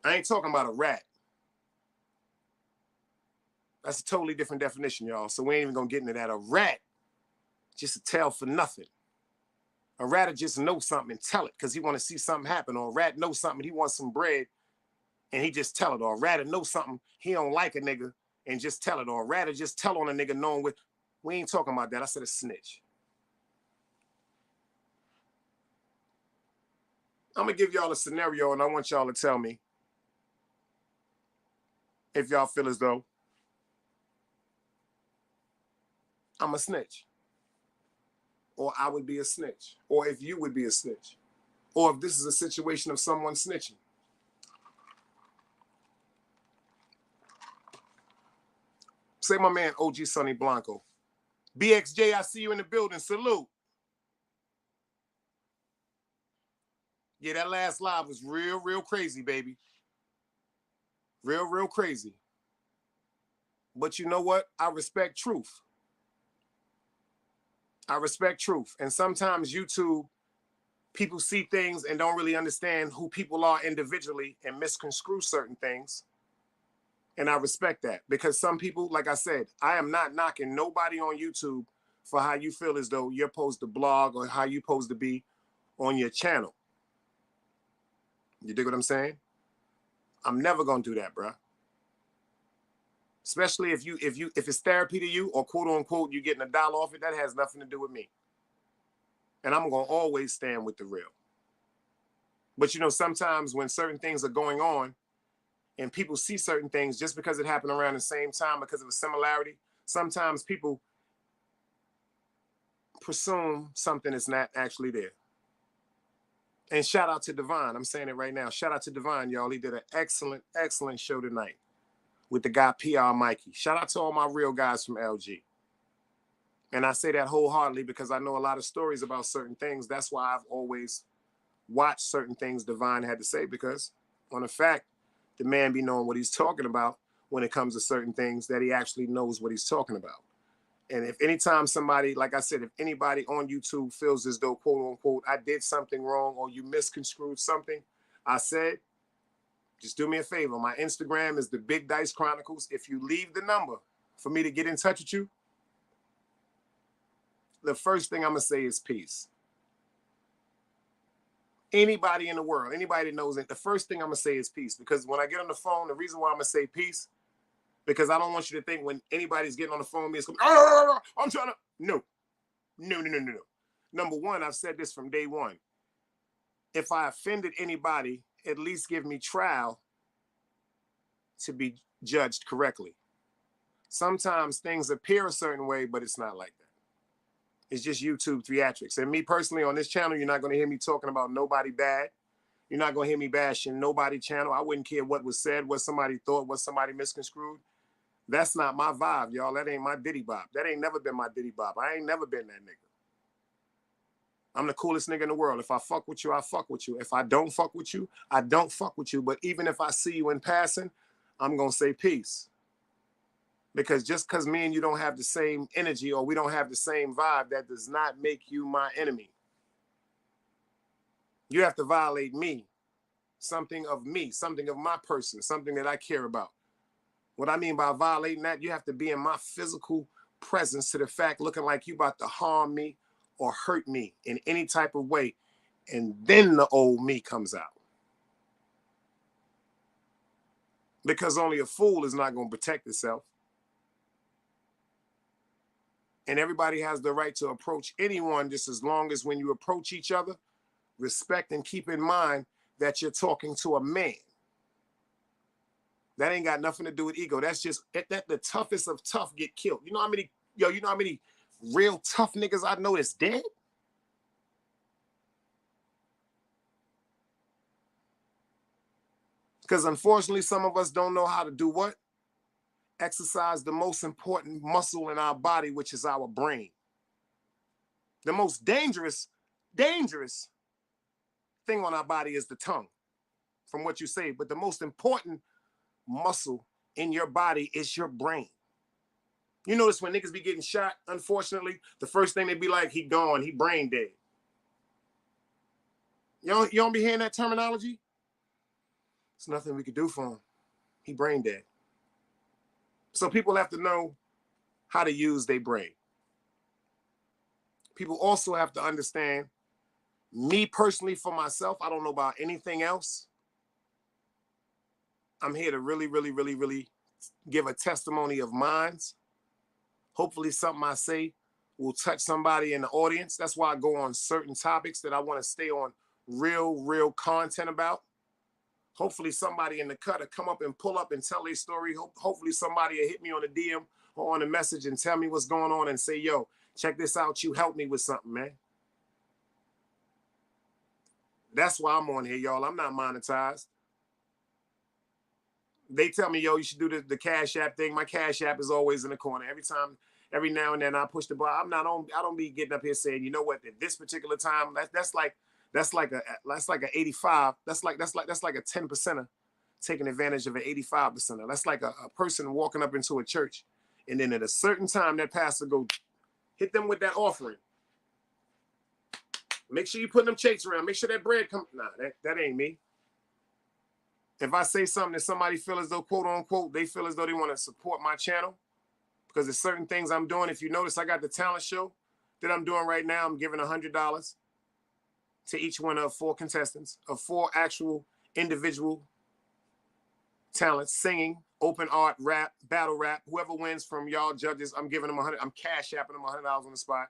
I ain't talking about a rat. That's a totally different definition, y'all. So we ain't even going to get into that. A rat, just a tell for nothing. A rat will just know something and tell it because he want to see something happen. Or a rat knows something, he wants some bread, and he just tell it. Or a rat will know something, he don't like a nigga, and just tell it. Or a rat will just tell on a nigga knowing what. We ain't talking about that. I said a snitch. I'm going to give y'all a scenario, and I want y'all to tell me if y'all feel as though I'm a snitch, or I would be a snitch, or if you would be a snitch, or if this is a situation of someone snitching. Say my man OG Sonny Blanco. BXJ, I see you in the building. Salute. Yeah, that last live was real crazy, baby. Real crazy. But you know what? I respect truth. I respect truth. And sometimes YouTube, people see things and don't really understand who people are individually and misconstrue certain things. And I respect that because some people, like I said, I am not knocking nobody on YouTube for how you feel as though you're supposed to blog or how you're supposed to be on your channel. You dig what I'm saying? I'm never gonna do that, bro. Especially if it's therapy to you or quote unquote you getting $1 off it, that has nothing to do with me. And I'm gonna always stand with the real. But you know, sometimes when certain things are going on and people see certain things just because it happened around the same time because of a similarity, sometimes people presume something is not actually there. And shout out to Divine. I'm saying it right now. Shout out to Divine, y'all. He did an excellent show tonight with the guy PR Mikey. Shout out to all my real guys from LG. And I say that wholeheartedly because I know a lot of stories about certain things. That's why I've always watched certain things Divine had to say because on a fact, the man be knowing what he's talking about when it comes to certain things that he actually knows what he's talking about. And if anytime somebody, like I said, if anybody on YouTube feels as though, quote unquote, I did something wrong or you misconstrued something, I said, just do me a favor. My Instagram is the Big Dice Chronicles. If you leave the number for me to get in touch with you, the first thing I'm going to say is peace. Anybody in the world, anybody that knows it, the first thing I'm going to say is peace. Because when I get on the phone, the reason why I'm going to say peace, because I don't want you to think when anybody's getting on the phone, it's going to be, I'm trying to, no. Number one, I've said this from day one. If I offended anybody, at least give me trial to be judged correctly. Sometimes things appear a certain way, but it's not like that. It's just YouTube theatrics. And me personally on this channel, you're not going to hear me talking about nobody bad. You're not going to hear me bashing nobody channel. I wouldn't care what was said, what somebody thought, what somebody misconstrued. That's not my vibe, y'all. That ain't my Diddy Bop. That ain't never been my Diddy Bop. I ain't never been that nigga. I'm the coolest nigga in the world. If I fuck with you, I fuck with you. If I don't fuck with you, I don't fuck with you. But even if I see you in passing, I'm going to say peace. Because just because me and you don't have the same energy or we don't have the same vibe, that does not make you my enemy. You have to violate me, something of my person, something that I care about. What I mean by violating that, you have to be in my physical presence to the fact looking like you about to harm me or hurt me in any type of way. And then the old me comes out. Because only a fool is not going to protect itself. And everybody has the right to approach anyone, just as long as when you approach each other, respect and keep in mind that you're talking to a man. That ain't got nothing to do with ego. That's just that the toughest of tough get killed. You know how many real tough niggas I know that's dead? Because unfortunately, some of us don't know how to do what? Exercise the most important muscle in our body, which is our brain. The most dangerous thing on our body is the tongue, from what you say. But the most important muscle in your body is your brain. You notice when niggas be getting shot, unfortunately, the first thing they be like, he gone, he brain dead. You don't be hearing that terminology? There's nothing we could do for him. He brain dead. So people have to know how to use their brain. People also have to understand, me personally, for myself, I don't know about anything else. I'm here to really, really, really, really give a testimony of mine. Hopefully something I say will touch somebody in the audience. That's why I go on certain topics that I want to stay on real content about. Hopefully somebody in the cut will come up and pull up and tell their story. Hopefully somebody will hit me on a DM or on a message and tell me what's going on and say, yo, check this out. You help me with something, man. That's why I'm on here, y'all. I'm not monetized. They tell me, yo, you should do the Cash App thing. My Cash App is always in the corner. Every now and then I push the button. I don't be getting up here saying, you know what, at this particular time, that's like a 85. That's like a 10%er taking advantage of an 85%er. That's like a person walking up into a church, and then at a certain time that pastor go hit them with that offering. Make sure you put them checks around. Make sure that bread comes. Nah, that ain't me. If I say something that somebody feel as though, quote unquote, they feel as though they want to support my channel, because there's certain things I'm doing. If you notice, I got the talent show that I'm doing right now. I'm giving $100 to each one of 4 contestants, of 4 actual individual talents: singing, open art, rap, battle rap. Whoever wins from y'all judges, I'm giving them $100. I'm cash apping them $100 on the spot.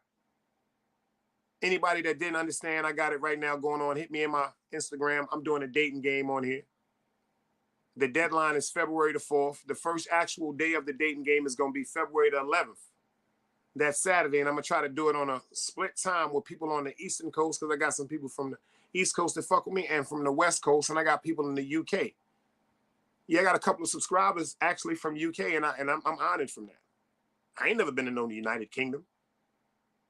Anybody that didn't understand, I got it right now going on. Hit me in my Instagram. I'm doing a dating game on here. The deadline is February the 4th. The first actual day of the dating game is going to be February the 11th. That's Saturday, and I'm going to try to do it on a split time with people on the Eastern Coast, because I got some people from the East Coast that fuck with me, and from the West Coast, and I got people in the UK. Yeah, I got a couple of subscribers actually from UK, and I'm honored from that. I ain't never been to no United Kingdom,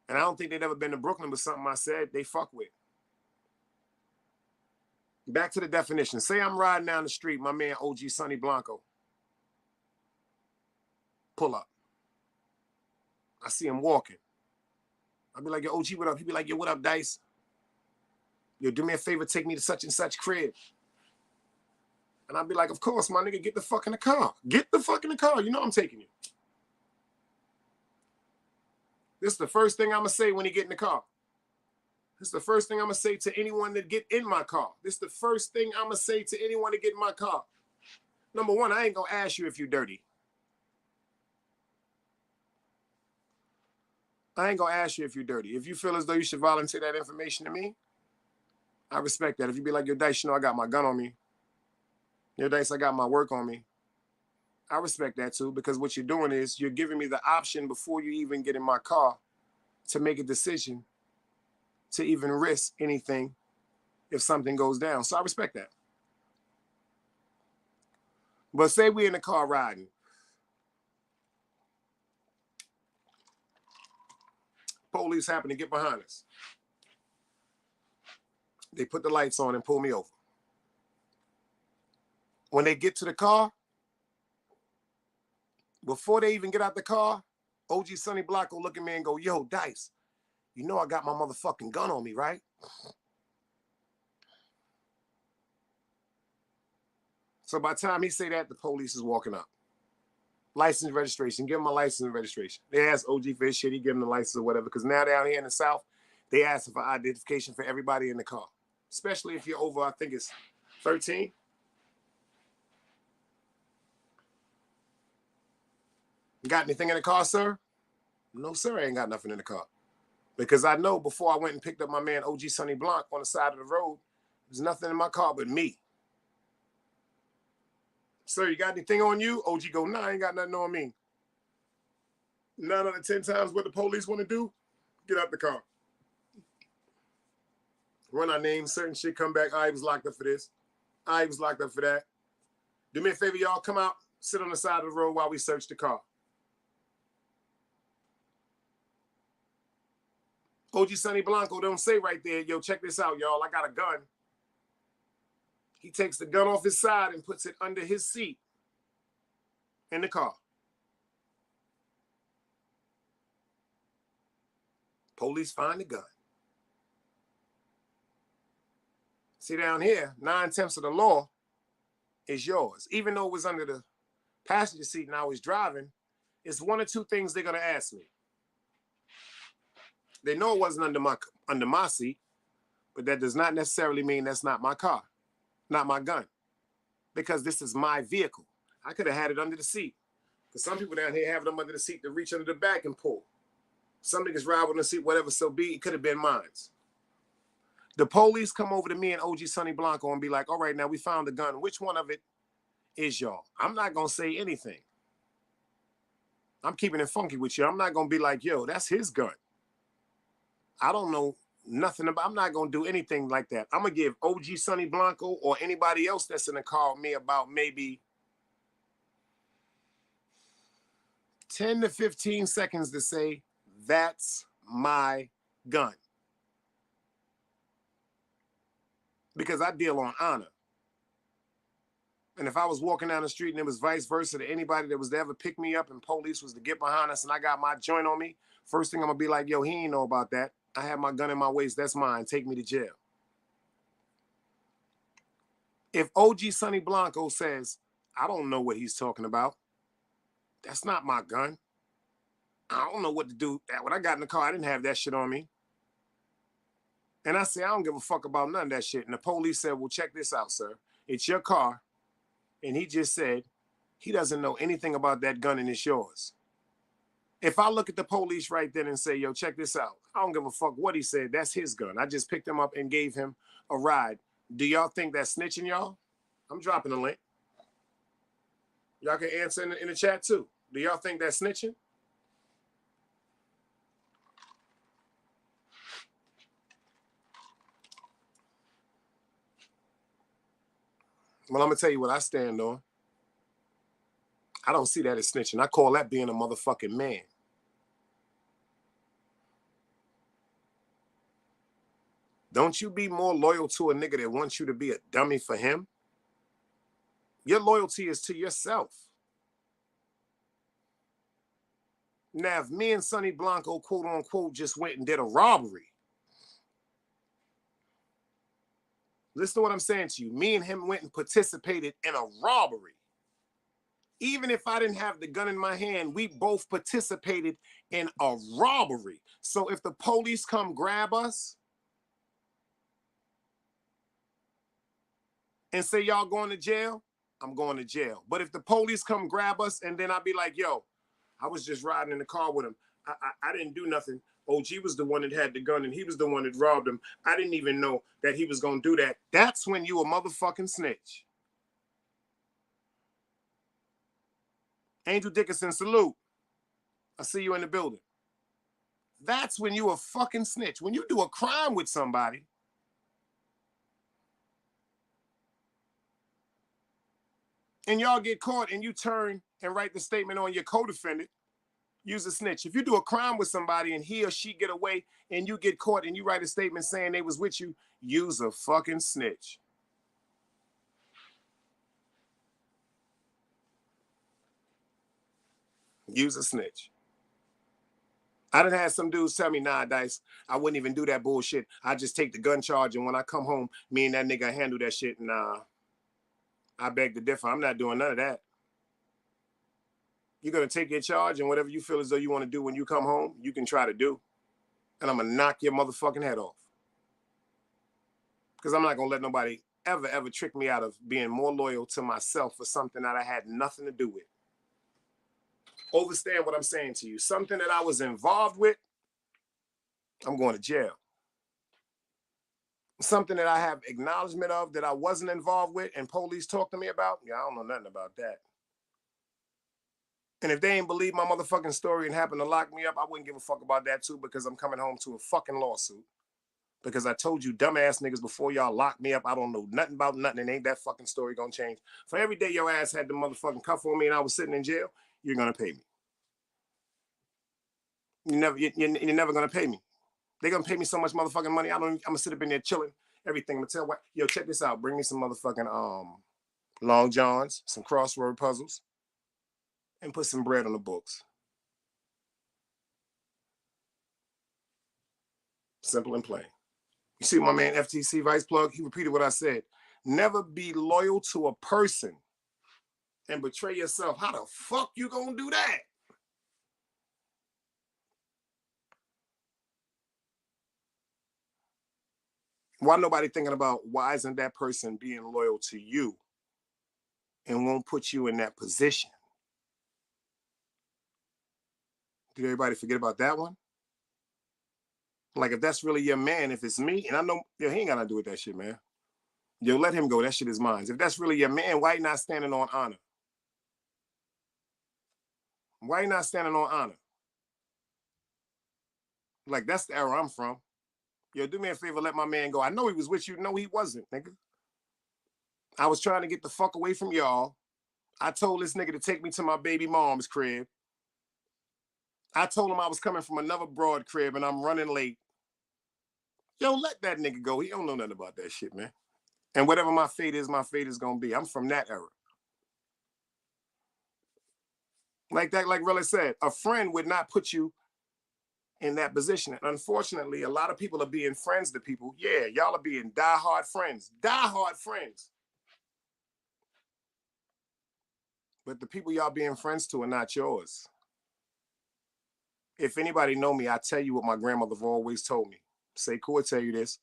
and I don't think they've ever been to Brooklyn, but something I said they fuck with. Back to the definition. Say I'm riding down the street, my man OG Sonny Blanco. Pull up. I see him walking. I'll be like, yo, OG, what up? He'd be like, yo, what up, Dice? Yo, do me a favor, take me to such and such crib. And I'll be like, of course, my nigga, get the fuck in the car. Get the fuck in the car. You know I'm taking you. This is the first thing I'm going to say when he get in the car. This is the first thing I'm going to say to anyone that get in my car. This is the first thing I'm going to say to anyone that get in my car. Number one, I ain't going to ask you if you're dirty. I ain't going to ask you if you're dirty. If you feel as though you should volunteer that information to me, I respect that. If you be like, yo, Dice, you know I got my gun on me. Yo, Dice, I got my work on me. I respect that too, because what you're doing is you're giving me the option before you even get in my car to make a decision to even risk anything if something goes down. So I respect that. But say we're in the car riding. Police happen to get behind us. They put the lights on and pull me over. When they get to the car, before they even get out the car, OG Sonny Blanco look at me and go, yo, Dice, you know I got my motherfucking gun on me, right? So by the time he say that, the police is walking up. License registration. Give him a license and registration. They asked OG for his shit. He give him the license or whatever. Because now down here in the South, they ask for identification for everybody in the car. Especially if you're over, I think it's 13. Got anything in the car, sir? No, sir, I ain't got nothing in the car. Because I know before I went and picked up my man OG Sonny Blanc on the side of the road, there's nothing in my car but me. Sir, you got anything on you? OG go, nah, I ain't got nothing on me. 9 out of 10 times what the police want to do, get out the car. Run our names, certain shit, come back. I was locked up for this. I was locked up for that. Do me a favor, y'all, come out, sit on the side of the road while we search the car. OG Sonny Blanco don't say right there, yo, check this out, y'all, I got a gun. He takes the gun off his side and puts it under his seat in the car. Police find the gun. See, down here, 9/10 of the law is yours. Even though it was under the passenger seat and I was driving, it's one or two things they're going to ask me. They know it wasn't under my seat, but that does not necessarily mean that's not my car, not my gun, because this is my vehicle. I could have had it under the seat, because some people down here have them under the seat to reach under the back and pull. Some niggas ride on the seat, whatever so be, it could have been mine. The police come over to me and OG Sonny Blanco and be like, all right, now we found the gun. Which one of it is y'all? I'm not going to say anything. I'm keeping it funky with you. I'm not going to be like, yo, that's his gun. I don't know nothing about, I'm not going to do anything like that. I'm going to give OG Sonny Blanco or anybody else that's in the car with me about maybe 10 to 15 seconds to say, that's my gun. Because I deal on honor. And if I was walking down the street and it was vice versa to anybody that was to ever pick me up and police was to get behind us and I got my joint on me, first thing I'm going to be like, yo, he ain't know about that. I have my gun in my waist. That's mine. Take me to jail. If OG Sonny Blanco says, I don't know what he's talking about, that's not my gun. I don't know what to do. When I got in the car, I didn't have that shit on me. And I say, I don't give a fuck about none of that shit. And the police said, well, check this out, sir. It's your car. And he just said, he doesn't know anything about that gun and it's yours. If I look at the police right then and say, yo, check this out. I don't give a fuck what he said. That's his gun. I just picked him up and gave him a ride. Do y'all think that's snitching, y'all? I'm dropping a link. Y'all can answer in the chat too. Do y'all think that's snitching? Well, I'm going to tell you what I stand on. I don't see that as snitching. I call that being a motherfucking man. Don't you be more loyal to a nigga that wants you to be a dummy for him? Your loyalty is to yourself. Now, if me and Sonny Blanco, quote unquote, just went and did a robbery, listen to what I'm saying to you. Me and him went and participated in a robbery. Even if I didn't have the gun in my hand, we both participated in a robbery. So if the police come grab us and say, y'all going to jail, I'm going to jail. But if the police come grab us and then I'll be like, yo, I was just riding in the car with him. I didn't do nothing. OG was the one that had the gun and he was the one that robbed him. I didn't even know that he was going to do that. That's when you a motherfucking snitch. Angel Dickinson, salute. I see you in the building. That's when you a fucking snitch. When you do a crime with somebody, and y'all get caught and you turn and write the statement on your co-defendant, use a snitch. If you do a crime with somebody and he or she get away and you get caught and you write a statement saying they was with you, use a fucking snitch. Use a snitch. I done had some dudes tell me, nah, Dice, I wouldn't even do that bullshit. I just take the gun charge and when I come home, me and that nigga handle that shit. Nah, I beg to differ. I'm not doing none of that. You're going to take your charge, and whatever you feel as though you want to do when you come home, you can try to do. And I'm going to knock your motherfucking head off. Because I'm not going to let nobody ever trick me out of being more loyal to myself for something that I had nothing to do with. Understand what I'm saying to you. Something that I was involved with, I'm going to jail. Something that I have acknowledgement of that I wasn't involved with and police talk to me about, yeah, I don't know nothing about that. And if they ain't believe my motherfucking story and happen to lock me up, I wouldn't give a fuck about that too, because I'm coming home to a fucking lawsuit. Because I told you dumbass niggas before y'all locked me up, I don't know nothing about nothing, and ain't that fucking story gonna change. For every day your ass had the motherfucking cuff on me and I was sitting in jail, you're gonna pay me. You're never gonna pay me. They're gonna pay me so much motherfucking money, I'm gonna sit up in there chilling, everything. I'm gonna tell what, yo, check this out. Bring me some motherfucking Long Johns, some crossword puzzles, and put some bread on the books. Simple and plain. You see my man FTC Vice Plug, he repeated what I said. Never be loyal to a person and betray yourself. How the fuck you gonna do that? Why nobody thinking about why isn't that person being loyal to you and won't put you in that position? Did everybody forget about that one? Like, if that's really your man, if it's me, and I know, yo, he ain't got to do with that shit, man. Yo, let him go. That shit is mine. If that's really your man, why you not standing on honor? Why you not standing on honor? Like, that's the era I'm from. Yo, do me a favor, let my man go. I know he was with you. No, he wasn't, nigga. I was trying to get the fuck away from y'all. I told this nigga to take me to my baby mom's crib. I told him I was coming from another broad crib and I'm running late. Yo, let that nigga go. He don't know nothing about that shit, man. And whatever my fate is gonna be. I'm from that era. Like that, like Rilla said, a friend would not put you in that position. And unfortunately, a lot of people are being friends to people. Yeah, y'all are being diehard friends. Diehard friends. But the people y'all being friends to are not yours. If anybody know me, I tell you what my grandmother always told me. Sekou will tell you this.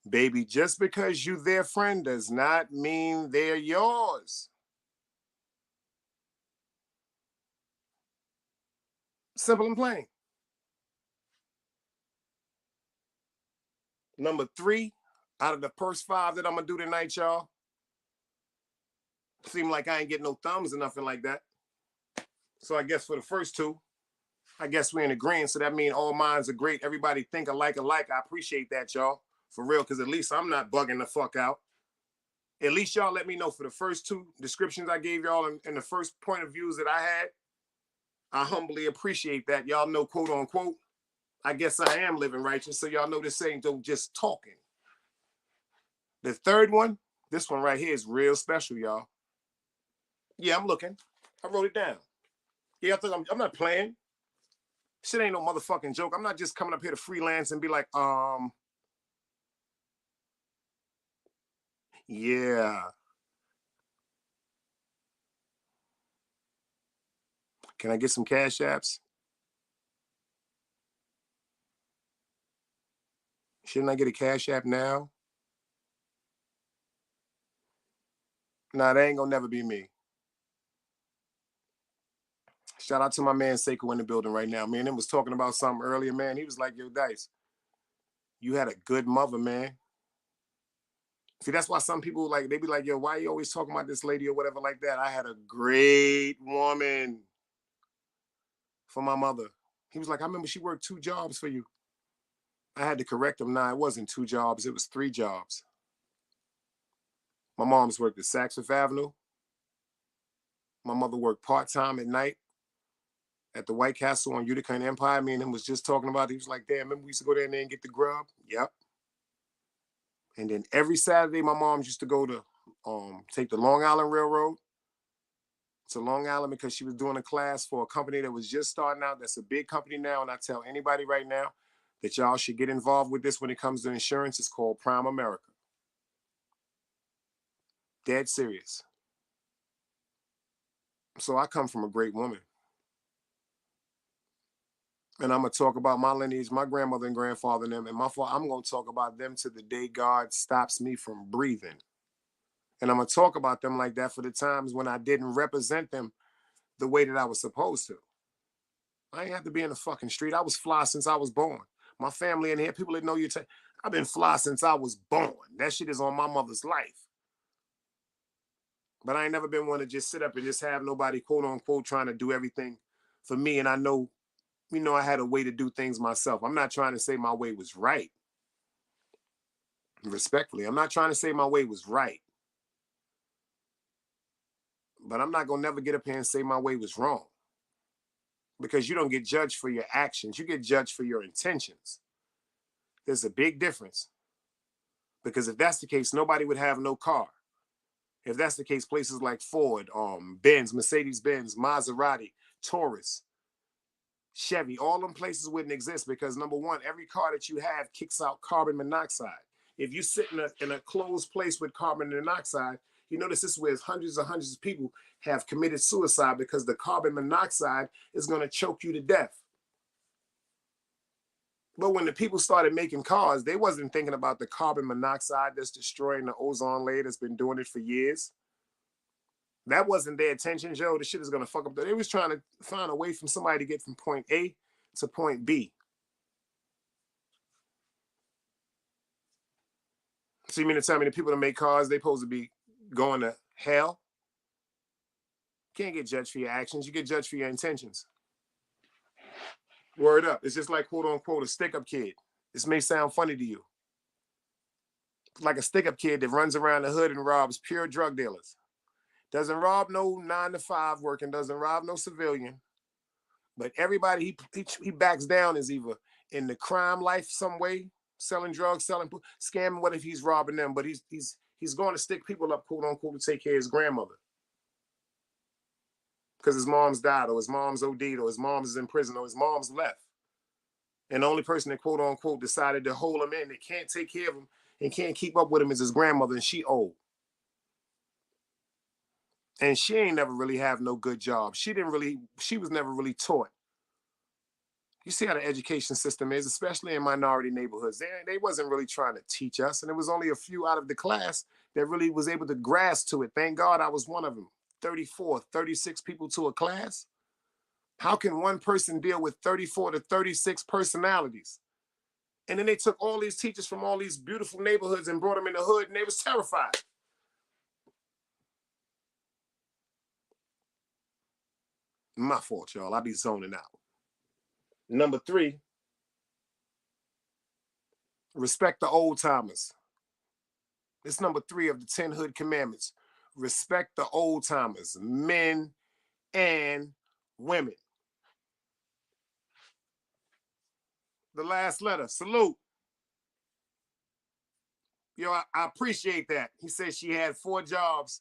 Baby, just because you their friend does not mean they're yours. Simple and plain. Number 3 out of the first 5 that I'm gonna do tonight, y'all. Seem like I ain't getting no thumbs or nothing like that. So I guess for the first 2, I guess we're in agreement. So that means all minds are great. Everybody think alike. I appreciate that, y'all. For real, because at least I'm not bugging the fuck out. At least y'all let me know for the first 2 descriptions I gave y'all and the first point of views that I had. I humbly appreciate that. Y'all know, quote unquote, I guess I am living righteous. So y'all know this ain't just talking. The third one, this one right here is real special, y'all. Yeah, I'm looking. I wrote it down. Yeah, I think I'm not playing. Shit ain't no motherfucking joke. I'm not just coming up here to freelance and be like, yeah. Can I get some cash apps? Shouldn't I get a cash app now? Nah, that ain't gonna never be me. Shout out to my man Sekou in the building right now. Me and him was talking about something earlier, man. He was like, yo, Dice, you had a good mother, man. See, that's why some people like, they be like, yo, why are you always talking about this lady or whatever like that? I had a great woman for my mother. He was like, I remember she worked 2 jobs for you. I had to correct him. Nah, it wasn't 2 jobs. It was 3 jobs. My mom's worked at Saks Fifth Avenue. My mother worked part-time at night at the White Castle on Utica and Empire. Me and him was just talking about it. He was like, damn, remember we used to go there and get the grub? Yep. And then every Saturday, my mom used to go to take the Long Island Railroad to Long Island because she was doing a class for a company that was just starting out. That's a big company now. And I tell anybody right now that y'all should get involved with this when it comes to insurance. It's called Prime America. Dead serious. So I come from a great woman. And I'm gonna talk about my lineage, my grandmother and grandfather and them, and my father. I'm gonna talk about them to the day God stops me from breathing. And I'm gonna talk about them like that for the times when I didn't represent them the way that I was supposed to. I ain't have to be in the fucking street. I was fly since I was born. My family in here, people that know you. I've been fly since I was born. That shit is on my mother's life. But I ain't never been one to just sit up and just have nobody, quote unquote, trying to do everything for me. And I know, I had a way to do things myself. I'm not trying to say my way was right. Respectfully, I'm not trying to say my way was right. But I'm not gonna never get up here and say my way was wrong. Because you don't get judged for your actions. You get judged for your intentions. There's a big difference. Because if that's the case, nobody would have no car. If that's the case, places like Ford, Benz, Mercedes-Benz, Maserati, Taurus, Chevy, all them places wouldn't exist because number one, every car that you have kicks out carbon monoxide. If you sit in a closed place with carbon monoxide, you notice this is where hundreds and hundreds of people have committed suicide because the carbon monoxide is going to choke you to death. But when the people started making cars, they wasn't thinking about the carbon monoxide that's destroying the ozone layer that's been doing it for years. That wasn't their attention, Joe. The shit is gonna fuck up. They was trying to find a way from somebody to get from point A to point B. So you mean to tell me the people that make cars, they supposed to be going to hell? Can't get judged for your actions. You get judged for your intentions. Word up. It's just like quote unquote a stick-up kid. This may sound funny to you. Like a stick-up kid that runs around the hood and robs pure drug dealers. Doesn't rob no 9 to 5 working, doesn't rob no civilian. But everybody he backs down is either in the crime life some way, selling drugs, selling scamming. What if he's robbing them? But he's going to stick people up, quote unquote, to take care of his grandmother because his mom's died, or his mom's OD'd, or his mom's is in prison, or his mom's left. And the only person that quote unquote decided to hold him in, that can't take care of him and can't keep up with him, is his grandmother, and she old. And she ain't never really have no good job. She was never really taught. You see how the education system is, especially in minority neighborhoods. They wasn't really trying to teach us, and there was only a few out of the class that really was able to grasp to it. Thank God I was one of them. 34, 36 people to a class. How can one person deal with 34 to 36 personalities? And then they took all these teachers from all these beautiful neighborhoods and brought them in the hood, and they was terrified. My fault, y'all. I be zoning out. Number 3, respect the old timers. It's number 3 of the 10 hood commandments. Respect the old timers, men and women. The last letter, salute. Yo, I appreciate that. He said she had 4 jobs.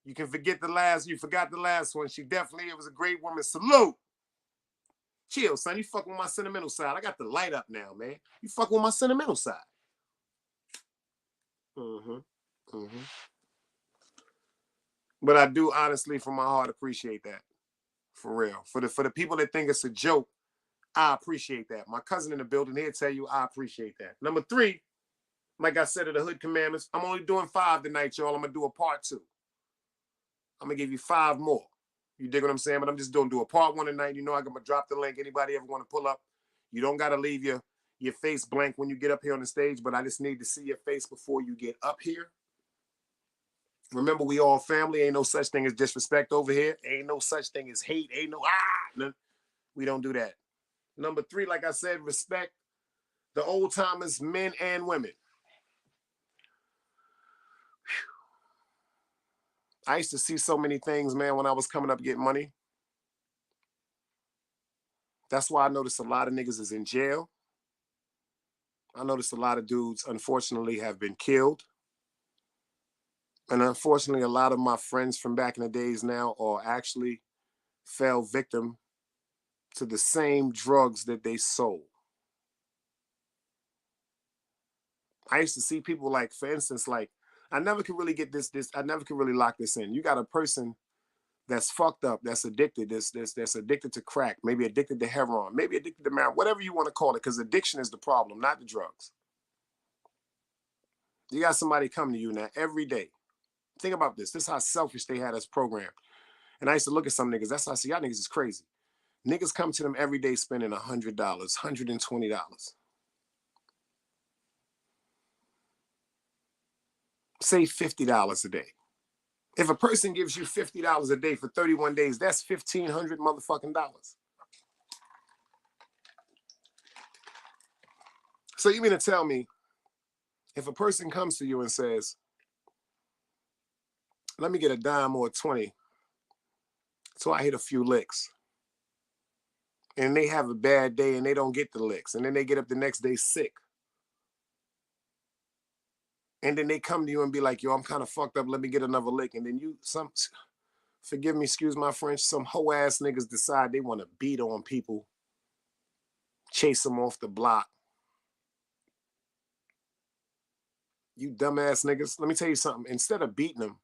You can forget the last, you forgot the last one. She definitely, it was a great woman. Salute. Chill, son. You fucking with my sentimental side. I got the light up now, man. You fucking with my sentimental side. Mm-hmm. Mm-hmm. But I do honestly, from my heart, appreciate that. For real. For the people that think it's a joke, I appreciate that. My cousin in the building, he'll tell you I appreciate that. Number 3, like I said, of the hood commandments, I'm only doing 5 tonight, y'all. I'm gonna do a part 2. I'm gonna give you 5 more. You dig what I'm saying? But I'm just doing do a part 1 tonight. You know I'm gonna drop the link. Anybody ever want to pull up? You don't gotta leave your face blank when you get up here on the stage, but I just need to see your face before you get up here. Remember, we all family. Ain't no such thing as disrespect over here. Ain't no such thing as hate. Ain't no we don't do that. Number 3, like I said, respect the old timers, men and women. I used to see so many things, man, when I was coming up getting money. That's why I noticed a lot of niggas is in jail. I noticed a lot of dudes, unfortunately, have been killed. And unfortunately, a lot of my friends from back in the days now are actually fell victim to the same drugs that they sold. I used to see people like, for instance, like, I never could really get this, I never could really lock this in. You got a person that's fucked up, that's addicted, that's addicted to crack, maybe addicted to heroin, maybe addicted to marijuana, whatever you want to call it, because addiction is the problem, not the drugs. You got somebody coming to you now every day. Think about this. This is how selfish they had us programmed. And I used to look at some niggas. That's how I see y'all niggas is crazy. Niggas come to them every day spending $100, $120. Say $50 a day. If a person gives you $50 a day for 31 days, that's 1,500 motherfucking dollars. So you mean to tell me, if a person comes to you and says, let me get a dime or a 20, so I hit a few licks, and they have a bad day and they don't get the licks, and then they get up the next day sick, and then they come to you and be like, yo, I'm kind of fucked up, let me get another lick, and then forgive me, excuse my French, some hoe ass niggas decide they want to beat on people, chase them off the block. You dumbass niggas, let me tell you something. Instead of beating them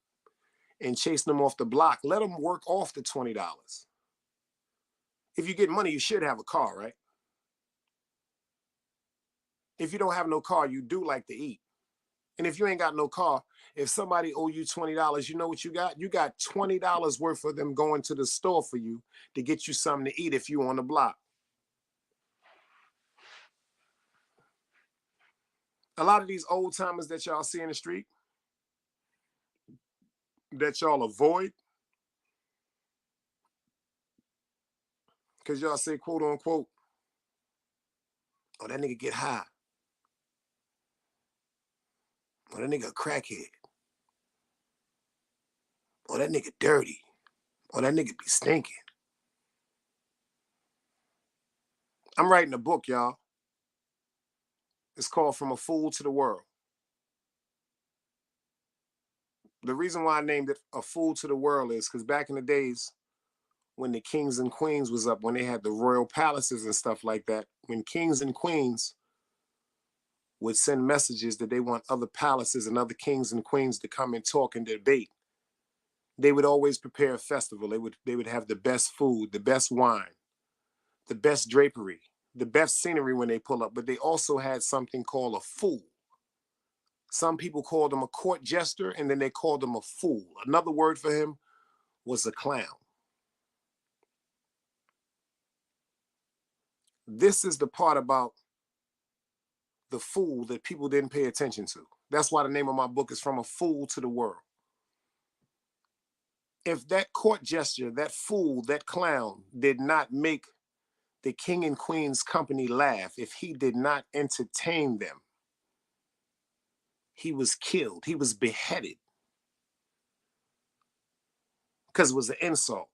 and chasing them off the block, let them work off the $20. If you get money, you should have a car, right? If you don't have no car, you do like to eat. And if you ain't got no car, if somebody owe you $20, you know what you got? You got $20 worth of them going to the store for you to get you something to eat if you on the block. A lot of these old timers that y'all see in the street, that y'all avoid, because y'all say, quote unquote, oh, that nigga get high. Oh, that nigga a crackhead. Oh, that nigga dirty. Oh, that nigga be stinking. I'm writing a book, y'all. It's called From a Fool to the World. The reason why I named it A Fool to the World is because back in the days when the kings and queens was up, when they had the royal palaces and stuff like that, when kings and queens would send messages that they want other palaces and other kings and queens to come and talk and debate, they would always prepare a festival. They would have the best food, the best wine, the best drapery, the best scenery when they pull up, but they also had something called a fool. Some people called him a court jester, and then they called him a fool. Another word for him was a clown. This is the part about the fool that people didn't pay attention to. That's why the name of my book is From a Fool to the World. If that court jester, that fool, that clown did not make the king and queen's company laugh, if he did not entertain them, he was killed. He was beheaded because it was an insult.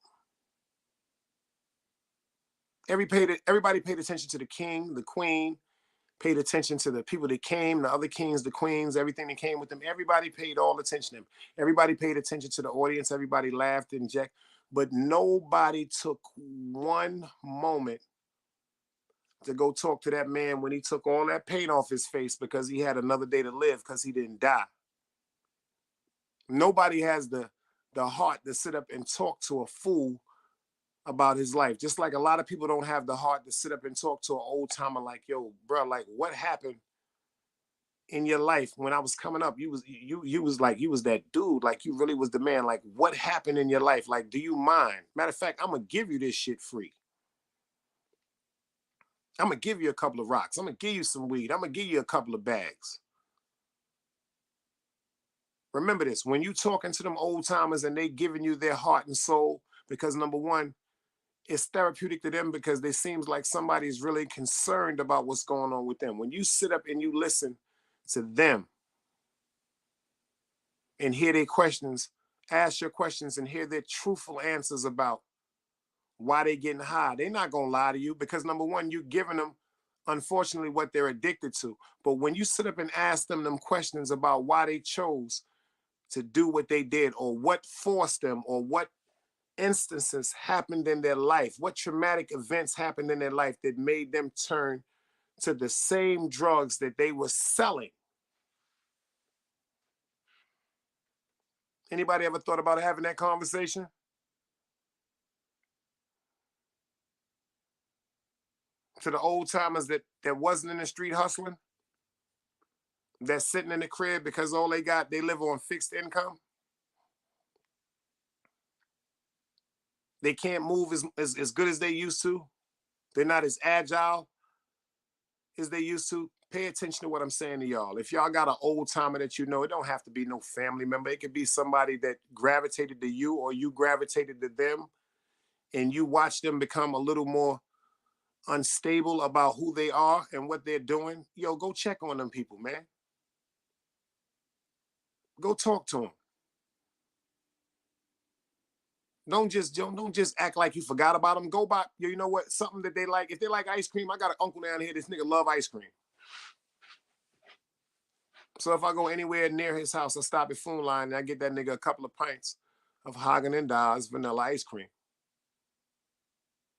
Everybody paid attention to the king, the queen, paid attention to the people that came, the other kings, the queens, everything that came with them. Everybody paid all attention to them. Everybody paid attention to the audience. Everybody laughed and jacked, but nobody took one moment to go talk to that man when he took all that paint off his face because he had another day to live because he didn't die. Nobody has the heart to sit up and talk to a fool about his life. Just like a lot of people don't have the heart to sit up and talk to an old timer like, yo, bro, like what happened in your life when I was coming up? You was that dude, like you really was the man. Like what happened in your life? Like, do you mind? Matter of fact, I'm gonna give you this shit free. I'm gonna give you a couple of rocks. I'm gonna give you some weed. I'm gonna give you a couple of bags. Remember this, when you talking to them old timers and they giving you their heart and soul, because number one, it's therapeutic to them because they seems like somebody's really concerned about what's going on with them. When you sit up and you listen to them and hear their questions, ask your questions and hear their truthful answers about why they getting high, they're not gonna lie to you because number one, you're giving them, unfortunately, what they're addicted to. But when you sit up and ask them questions about why they chose to do what they did or what forced them or what instances happened in their life, what traumatic events happened in their life that made them turn to the same drugs that they were selling. Anybody ever thought about having that conversation? To the old timers that wasn't in the street hustling, that's sitting in the crib because all they live on fixed income. They can't move as good as they used to. They're not as agile as they used to. Pay attention to what I'm saying to y'all. If y'all got an old timer that you know, it don't have to be no family member. It could be somebody that gravitated to you or you gravitated to them, and you watch them become a little more unstable about who they are and what they're doing. Yo, go check on them people, man. Go talk to them. Don't just act like you forgot about them. Go buy, you know what, something that they like. If they like ice cream, I got an uncle down here. This nigga love ice cream. So if I go anywhere near his house, I stop at Food Line and I get that nigga a couple of pints of Haagen-Dazs vanilla ice cream.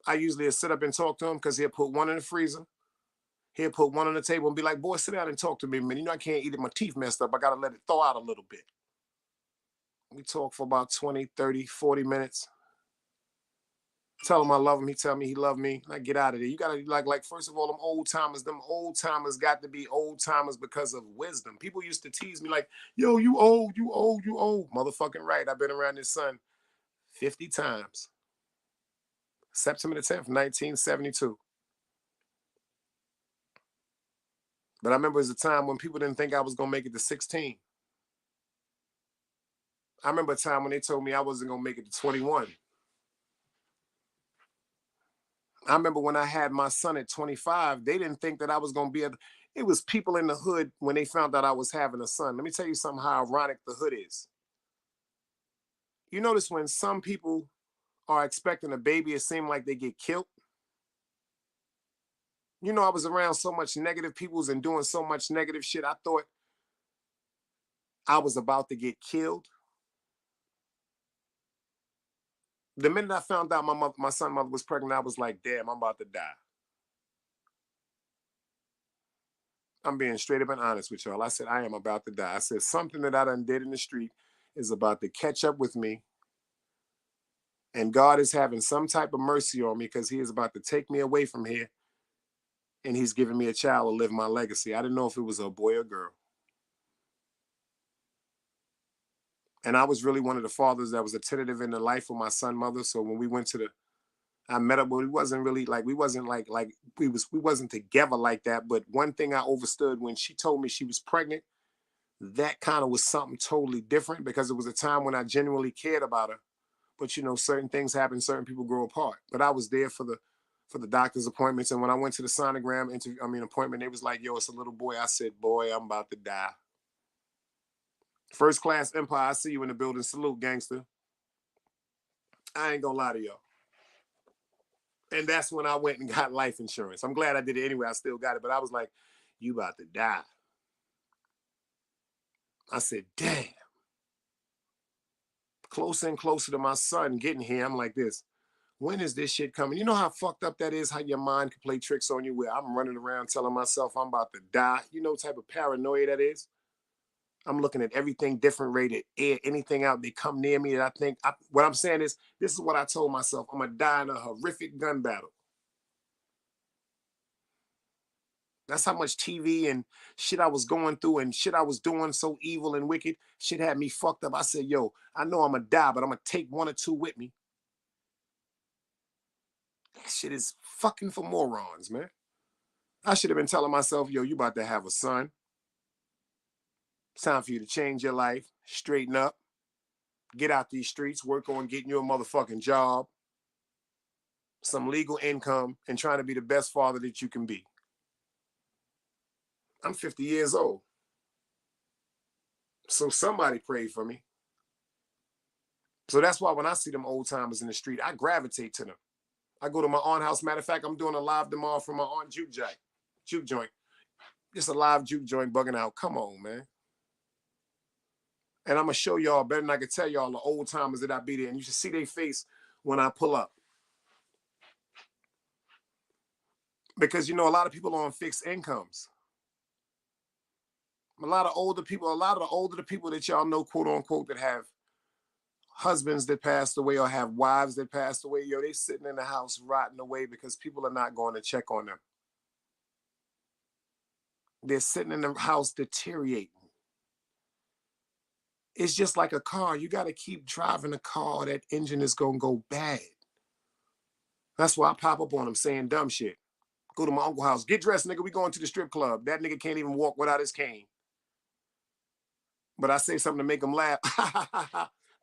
I usually sit up and talk to him because he'll put one in the freezer. He'll put one on the table and be like, boy, sit down and talk to me, man. You know I can't eat it. My teeth messed up. I got to let it thaw out a little bit. We talk for about 20, 30, 40 minutes. Tell him I love him. He tell me he love me. I get out of there. You gotta like first of all, them old timers got to be old timers because of wisdom. People used to tease me like, yo, you old, you old, you old. Motherfucking right. I've been around this sun 50 times. September the 10th, 1972. But I remember it was a time when people didn't think I was gonna make it to 16. I remember a time when they told me I wasn't gonna make it to 21. I remember when I had my son at 25, they didn't think that I was going to be able. It was people in the hood when they found out I was having a son. Let me tell you something how ironic the hood is. You notice when some people are expecting a baby, it seems like they get killed. You know, I was around so much negative peoples and doing so much negative shit. I thought I was about to get killed. The minute I found out my son's mother was pregnant, I was like, damn, I'm about to die. I'm being straight up and honest with y'all. I said, I am about to die. I said, something that I done did in the street is about to catch up with me. And God is having some type of mercy on me because he is about to take me away from here. And he's giving me a child to live my legacy. I didn't know if it was a boy or girl. And I was really one of the fathers that was attentive in the life of my son mother. So when we went to I met up, but we wasn't really like, we wasn't like we wasn't together like that. But one thing I understood when she told me she was pregnant, that kind of was something totally different because it was a time when I genuinely cared about her. But you know, certain things happen, certain people grow apart. But I was there for the doctor's appointments, and when I went to the sonogram appointment, they was like, "Yo, it's a little boy." I said, "Boy, I'm about to die." First class Empire, I see you in the building. Salute, gangster. I ain't gonna lie to y'all. And that's when I went and got life insurance. I'm glad I did it anyway. I still got it, but I was like, "You about to die." I said, "Damn." Closer and closer to my son getting here, I'm like this. When is this shit coming? You know how fucked up that is, how your mind can play tricks on you where I'm running around telling myself I'm about to die. You know what type of paranoia that is? I'm looking at everything different rated, air, anything out. They come near me that what I'm saying is, this is what I told myself. I'm going to die in a horrific gun battle. That's how much TV and shit I was going through and shit I was doing so evil and wicked. Shit had me fucked up. I said, yo, I know I'm going to die, but I'm going to take one or two with me. That shit is fucking for morons, man. I should have been telling myself, yo, you about to have a son. It's time for you to change your life, straighten up, get out these streets, work on getting you a motherfucking job, some legal income, and trying to be the best father that you can be. I'm 50 years old. So somebody prayed for me. So that's why when I see them old timers in the street, I gravitate to them. I go to my aunt's house. Matter of fact, I'm doing a live tomorrow from my aunt juke joint. Just a live juke joint bugging out. Come on, man. And I'm going to show y'all better than I can tell y'all the old timers that I be there. And you should see their face when I pull up. Because, you know, a lot of people are on fixed incomes. A lot of the older people that y'all know, quote unquote, that have husbands that passed away or have wives that passed away, yo, they sitting in the house rotting away because people are not going to check on them. They're sitting in the house deteriorating. It's just like a car. You got to keep driving a car. That engine is going to go bad. That's why I pop up on them saying dumb shit. Go to my uncle's house. Get dressed, nigga. We going to the strip club. That nigga can't even walk without his cane. But I say something to make him laugh.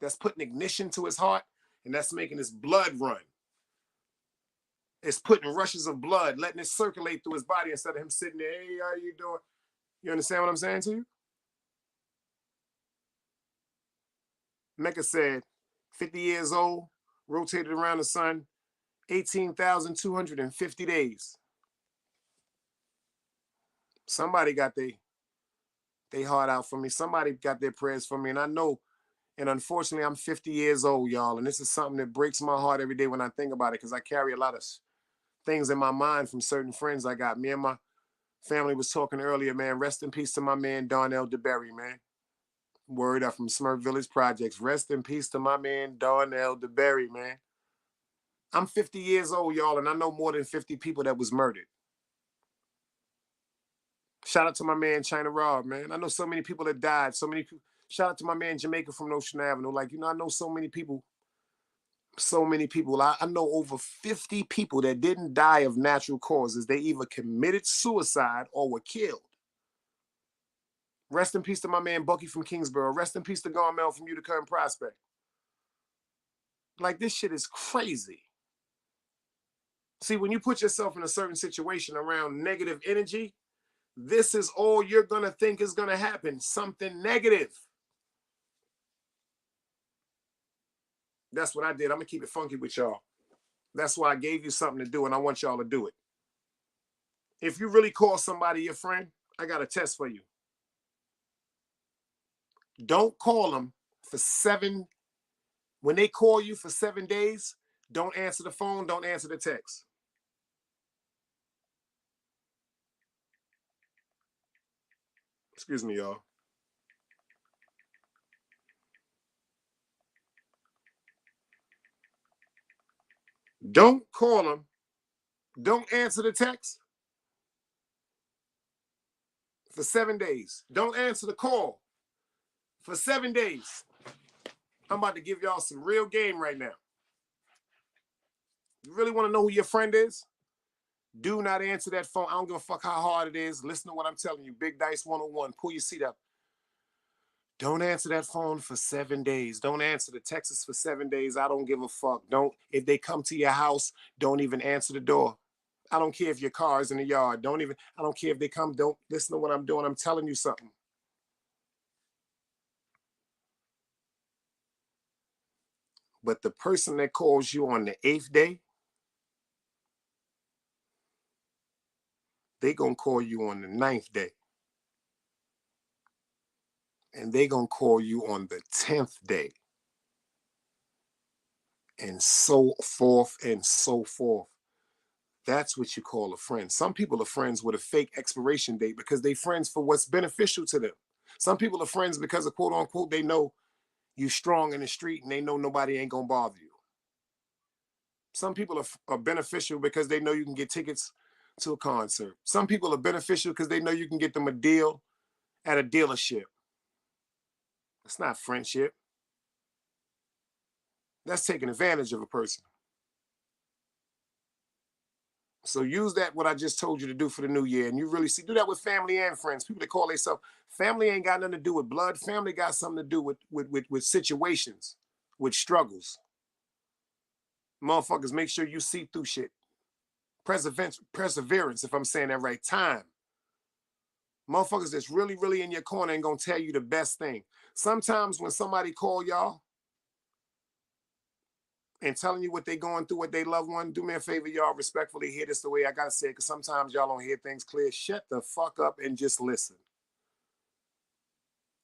That's putting ignition to his heart, and that's making his blood run. It's putting rushes of blood, letting it circulate through his body instead of him sitting there, hey, how you doing? You understand what I'm saying to you? Mecca said, 50 years old, rotated around the sun, 18,250 days. Somebody got their heart out for me. Somebody got their prayers for me. And I know, and unfortunately, I'm 50 years old, y'all. And this is something that breaks my heart every day when I think about it, because I carry a lot of things in my mind from certain friends I got. Me and my family was talking earlier, man. Rest in peace to my man, Darnell DeBerry, man. Word up from Smurf Village Projects. Rest in peace to my man, Darnell DeBerry, man. I'm 50 years old, y'all, and I know more than 50 people that was murdered. Shout out to my man, China Rob, man. I know so many people that died. So many people. Shout out to my man, Jamaica from Ocean Avenue. Like, you know, I know so many people. So many people. I know over 50 people that didn't die of natural causes. They either committed suicide or were killed. Rest in peace to my man, Bucky from Kingsborough. Rest in peace to Garmel from Utica and Prospect. Like, this shit is crazy. See, when you put yourself in a certain situation around negative energy, this is all you're going to think is going to happen. Something negative. That's what I did. I'm going to keep it funky with y'all. That's why I gave you something to do, and I want y'all to do it. If you really call somebody your friend, I got a test for you. Don't call them for 7. When they call you for 7 days, don't answer the phone, don't answer the text. Excuse me, y'all. Don't call them. Don't answer the text for 7 days. Don't answer the call for 7 days. I'm about to give y'all some real game right now. You really want to know who your friend is? Do not answer that phone. I don't give a fuck how hard it is. Listen to what I'm telling you. Big Dice 101. Pull your seat up. Don't answer that phone for 7 days. Don't answer the texts for 7 days. I don't give a fuck. If they come to your house, don't even answer the door. I don't care if your car is in the yard. I don't care if they come. Don't listen to what I'm doing. I'm telling you something. But the person that calls you on the 8th day, they gonna call you on the 9th day. And they gonna call you on the 10th day. And so forth and so forth. That's what you call a friend. Some people are friends with a fake expiration date because they're friends for what's beneficial to them. Some people are friends because of quote unquote, they know you strong in the street and they know nobody ain't gonna bother you. Some people are beneficial because they know you can get tickets to a concert. Some people are beneficial because they know you can get them a deal at a dealership. It's not friendship. That's taking advantage of a person. So use that, what I just told you to do for the new year. And you really do that with family and friends. People that call themselves, family ain't got nothing to do with blood. Family got something to do with situations, with struggles. Motherfuckers, make sure you see through shit. Perseverance, if I'm saying that right. Time. Motherfuckers that's really, really in your corner ain't gonna tell you the best thing. Sometimes when somebody call y'all and telling you what they going through with their loved one, do me a favor, y'all, respectfully hear this the way I gotta say it, because sometimes y'all don't hear things clear. Shut the fuck up and just listen.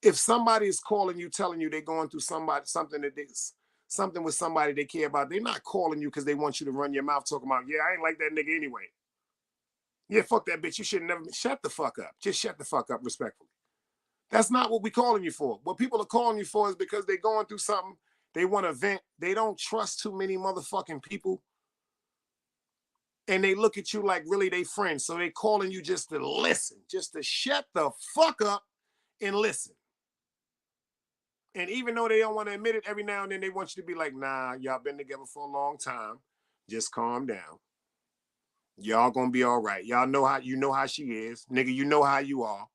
If somebody is calling you, telling you they're going through something with somebody they care about, they're not calling you because they want you to run your mouth talking about, yeah, I ain't like that nigga anyway. Yeah, fuck that bitch. You should never. Shut the fuck up. Just shut the fuck up, respectfully. That's not what we're calling you for. What people are calling you for is because they're going through something They want to vent. They don't trust too many motherfucking people. And they look at you like really they friends. So they calling you just to listen, just to shut the fuck up and listen. And even though they don't want to admit it, every now and then they want you to be like, nah, y'all been together for a long time. Just calm down. Y'all gonna be all right. Y'all know how she is. Nigga, you know how you are.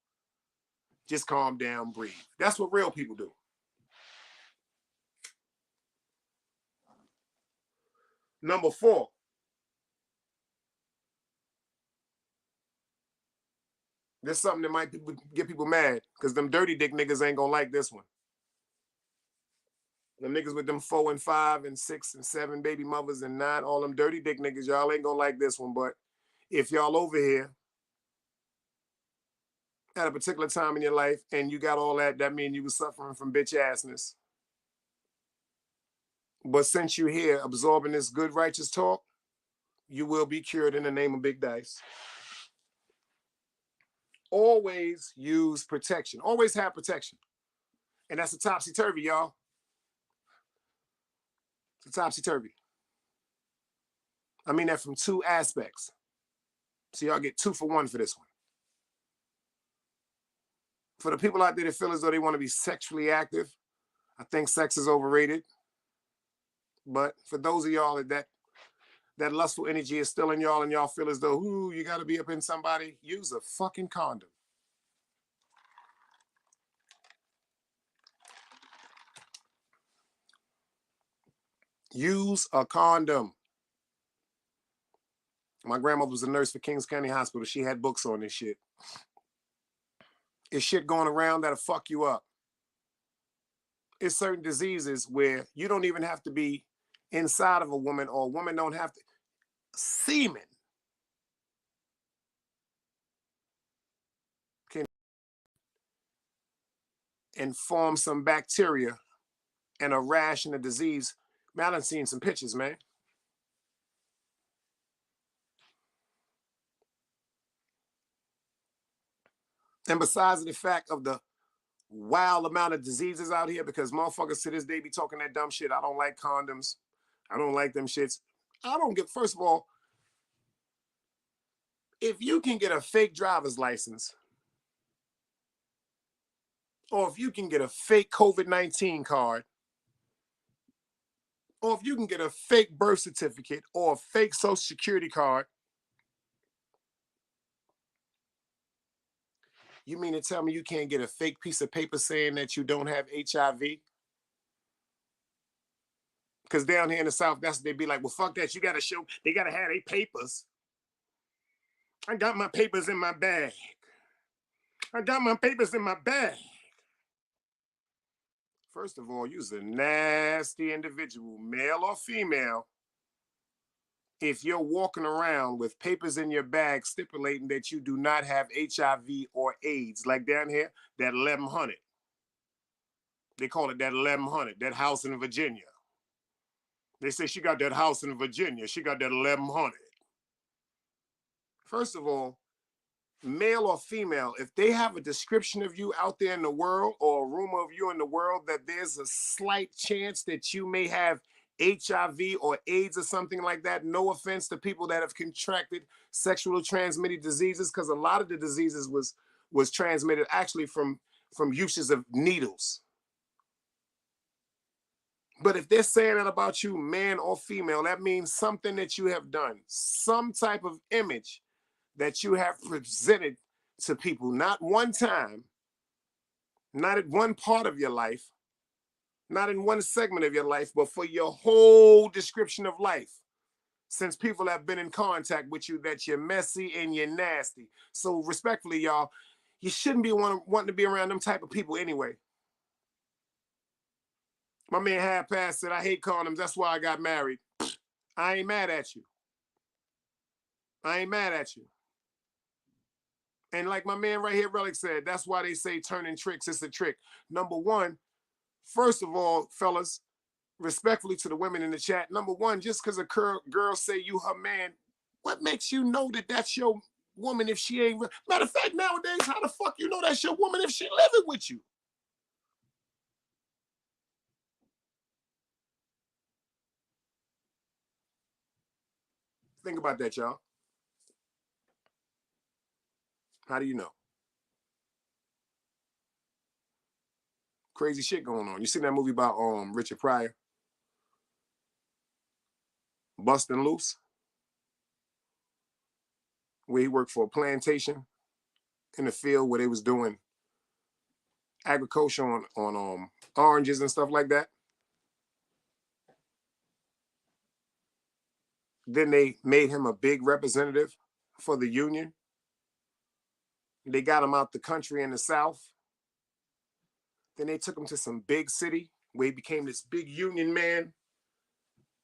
Just calm down, breathe. That's what real people do. Number 4. There's something that might get people mad because them dirty dick niggas ain't gonna like this one. Them niggas with them 4 and 5 and 6 and 7 baby mothers and 9, all them dirty dick niggas, y'all ain't gonna like this one. But if y'all over here at a particular time in your life and you got all that, that means you was suffering from bitch assness. But since you're here absorbing this good righteous talk, you will be cured in the name of Big Dice. Always use protection. Always have protection. And that's a topsy-turvy, y'all. It's a topsy-turvy. I mean that from 2 aspects. So y'all get 2 for 1 for this one. For the people out there that feel as though they want to be sexually active, I think sex is overrated. But for those of y'all that lustful energy is still in y'all and y'all feel as though, ooh, you got to be up in somebody, use a fucking condom. Use a condom. My grandmother was a nurse for Kings County Hospital. She had books on this shit. It's shit going around that'll fuck you up. It's certain diseases where you don't even have to be inside of a woman, or a woman don't have to. Semen can inform some bacteria and a rash and a disease. Man, I done seen some pictures, man. And besides the fact of the wild amount of diseases out here, because motherfuckers to this day be talking that dumb shit. I don't like condoms. I don't like them shits. I don't get, first of all, if you can get a fake driver's license, or if you can get a fake COVID-19 card, or if you can get a fake birth certificate or a fake social security card, you mean to tell me you can't get a fake piece of paper saying that you don't have HIV? Because down here in the South, that's what they be like, well, fuck that. You got to show, they got to have their papers. I got my papers in my bag. I got my papers in my bag. First of all, you're a nasty individual, male or female, if you're walking around with papers in your bag stipulating that you do not have HIV or AIDS, like down here, that 1100. They call it that 1100, that house in Virginia. They say she got that house in Virginia. She got that 1100. First of all, male or female, if they have a description of you out there in the world, or a rumor of you in the world that there's a slight chance that you may have HIV or AIDS or something like that, no offense to people that have contracted sexually transmitted diseases, because a lot of the diseases was transmitted actually from uses of needles. But if they're saying that about you, man or female, that means something that you have done, some type of image that you have presented to people, not one time, not at one part of your life, not in one segment of your life, but for your whole description of life. Since people have been in contact with you, that you're messy and you're nasty. So respectfully, y'all, you shouldn't be wanting to be around them type of people anyway. My man Half Past said, I hate condoms. That's why I got married. I ain't mad at you. I ain't mad at you. And like my man right here, Relic said, that's why they say turning tricks. It's a trick. Number one, first of all, fellas, respectfully to the women in the chat, number one, just because a girl say you her man, what makes you know that that's your woman if she ain't? Matter of fact, nowadays, how the fuck you know that's your woman if she living with you? Think about that, y'all. How do you know? Crazy shit going on. You seen that movie about Richard Pryor? Busting Loose? Where he worked for a plantation in the field where they was doing agriculture on oranges and stuff like that. Then they made him a big representative for the union. They got him out the country in the South. Then they took him to some big city where he became this big union man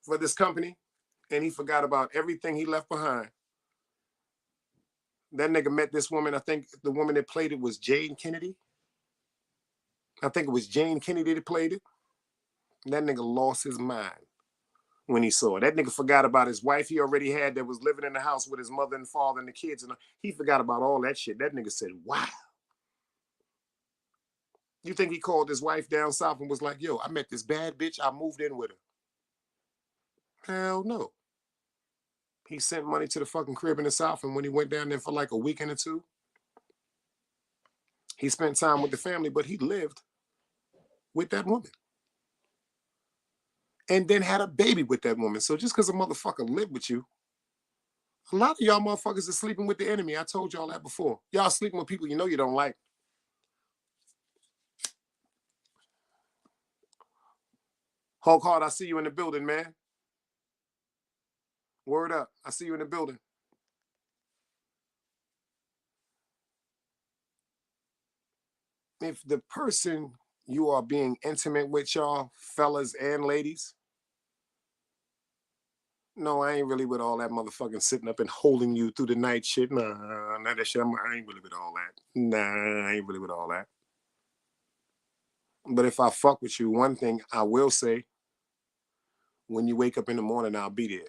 for this company. And he forgot about everything he left behind. That nigga met this woman. I think the woman that played it was Jane Kennedy. I think it was Jane Kennedy that played it. That nigga lost his mind when he saw it. That nigga forgot about his wife he already had that was living in the house with his mother and father and the kids. And he forgot about all that shit. That nigga said, wow. You think he called his wife down south and was like, yo, I met this bad bitch. I moved in with her. Hell no. He sent money to the fucking crib in the South, and when he went down there for like a weekend or two, he spent time with the family, but he lived with that woman. And then had a baby with that woman. So just because a motherfucker lived with you, a lot of y'all motherfuckers are sleeping with the enemy. I told y'all that before. Y'all sleeping with people you know you don't like. Hulk Hard, I see you in the building, man. Word up. I see you in the building. If the person you are being intimate with, y'all, fellas and ladies, no, I ain't really with all that motherfucking sitting up and holding you through the night shit. Nah, not that shit. I ain't really with all that. Nah, I ain't really with all that. But if I fuck with you, one thing I will say, when you wake up in the morning, I'll be there.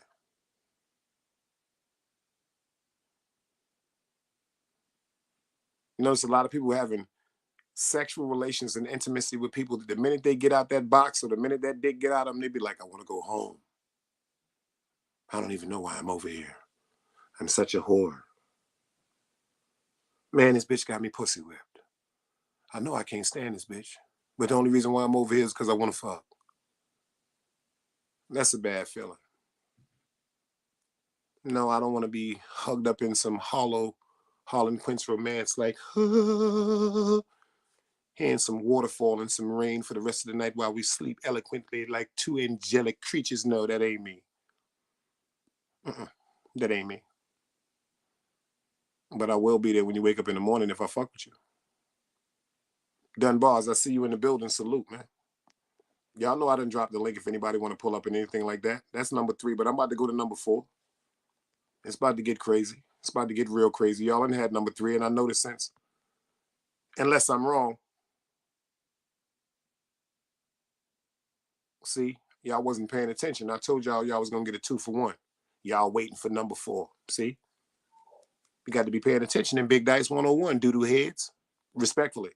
You notice a lot of people having sexual relations and intimacy with people. The minute they get out that box or the minute that dick get out of them, they be like, I want to go home. I don't even know why I'm over here. I'm such a whore. Man, this bitch got me pussy whipped. I know I can't stand this bitch. But the only reason why I'm over here is because I want to fuck. That's a bad feeling. No, I don't want to be hugged up in some hollow Harlan Quince romance like, hearing some waterfall and some rain for the rest of the night while we sleep eloquently like two angelic creatures. No, that ain't me. That ain't me. But I will be there when you wake up in the morning if I fuck with you. Dunbars, I see you in the building. Salute, man. Y'all know I done dropped the link if anybody want to pull up and anything like that. That's number 3, but I'm about to go to number 4. It's about to get crazy. It's about to get real crazy. Y'all done had number 3, and I know this since. Unless I'm wrong. See, y'all wasn't paying attention. I told y'all was going to get a 2 for 1. Y'all waiting for number 4. See? You got to be paying attention in Big Dice 101, doo-doo heads. Respectfully.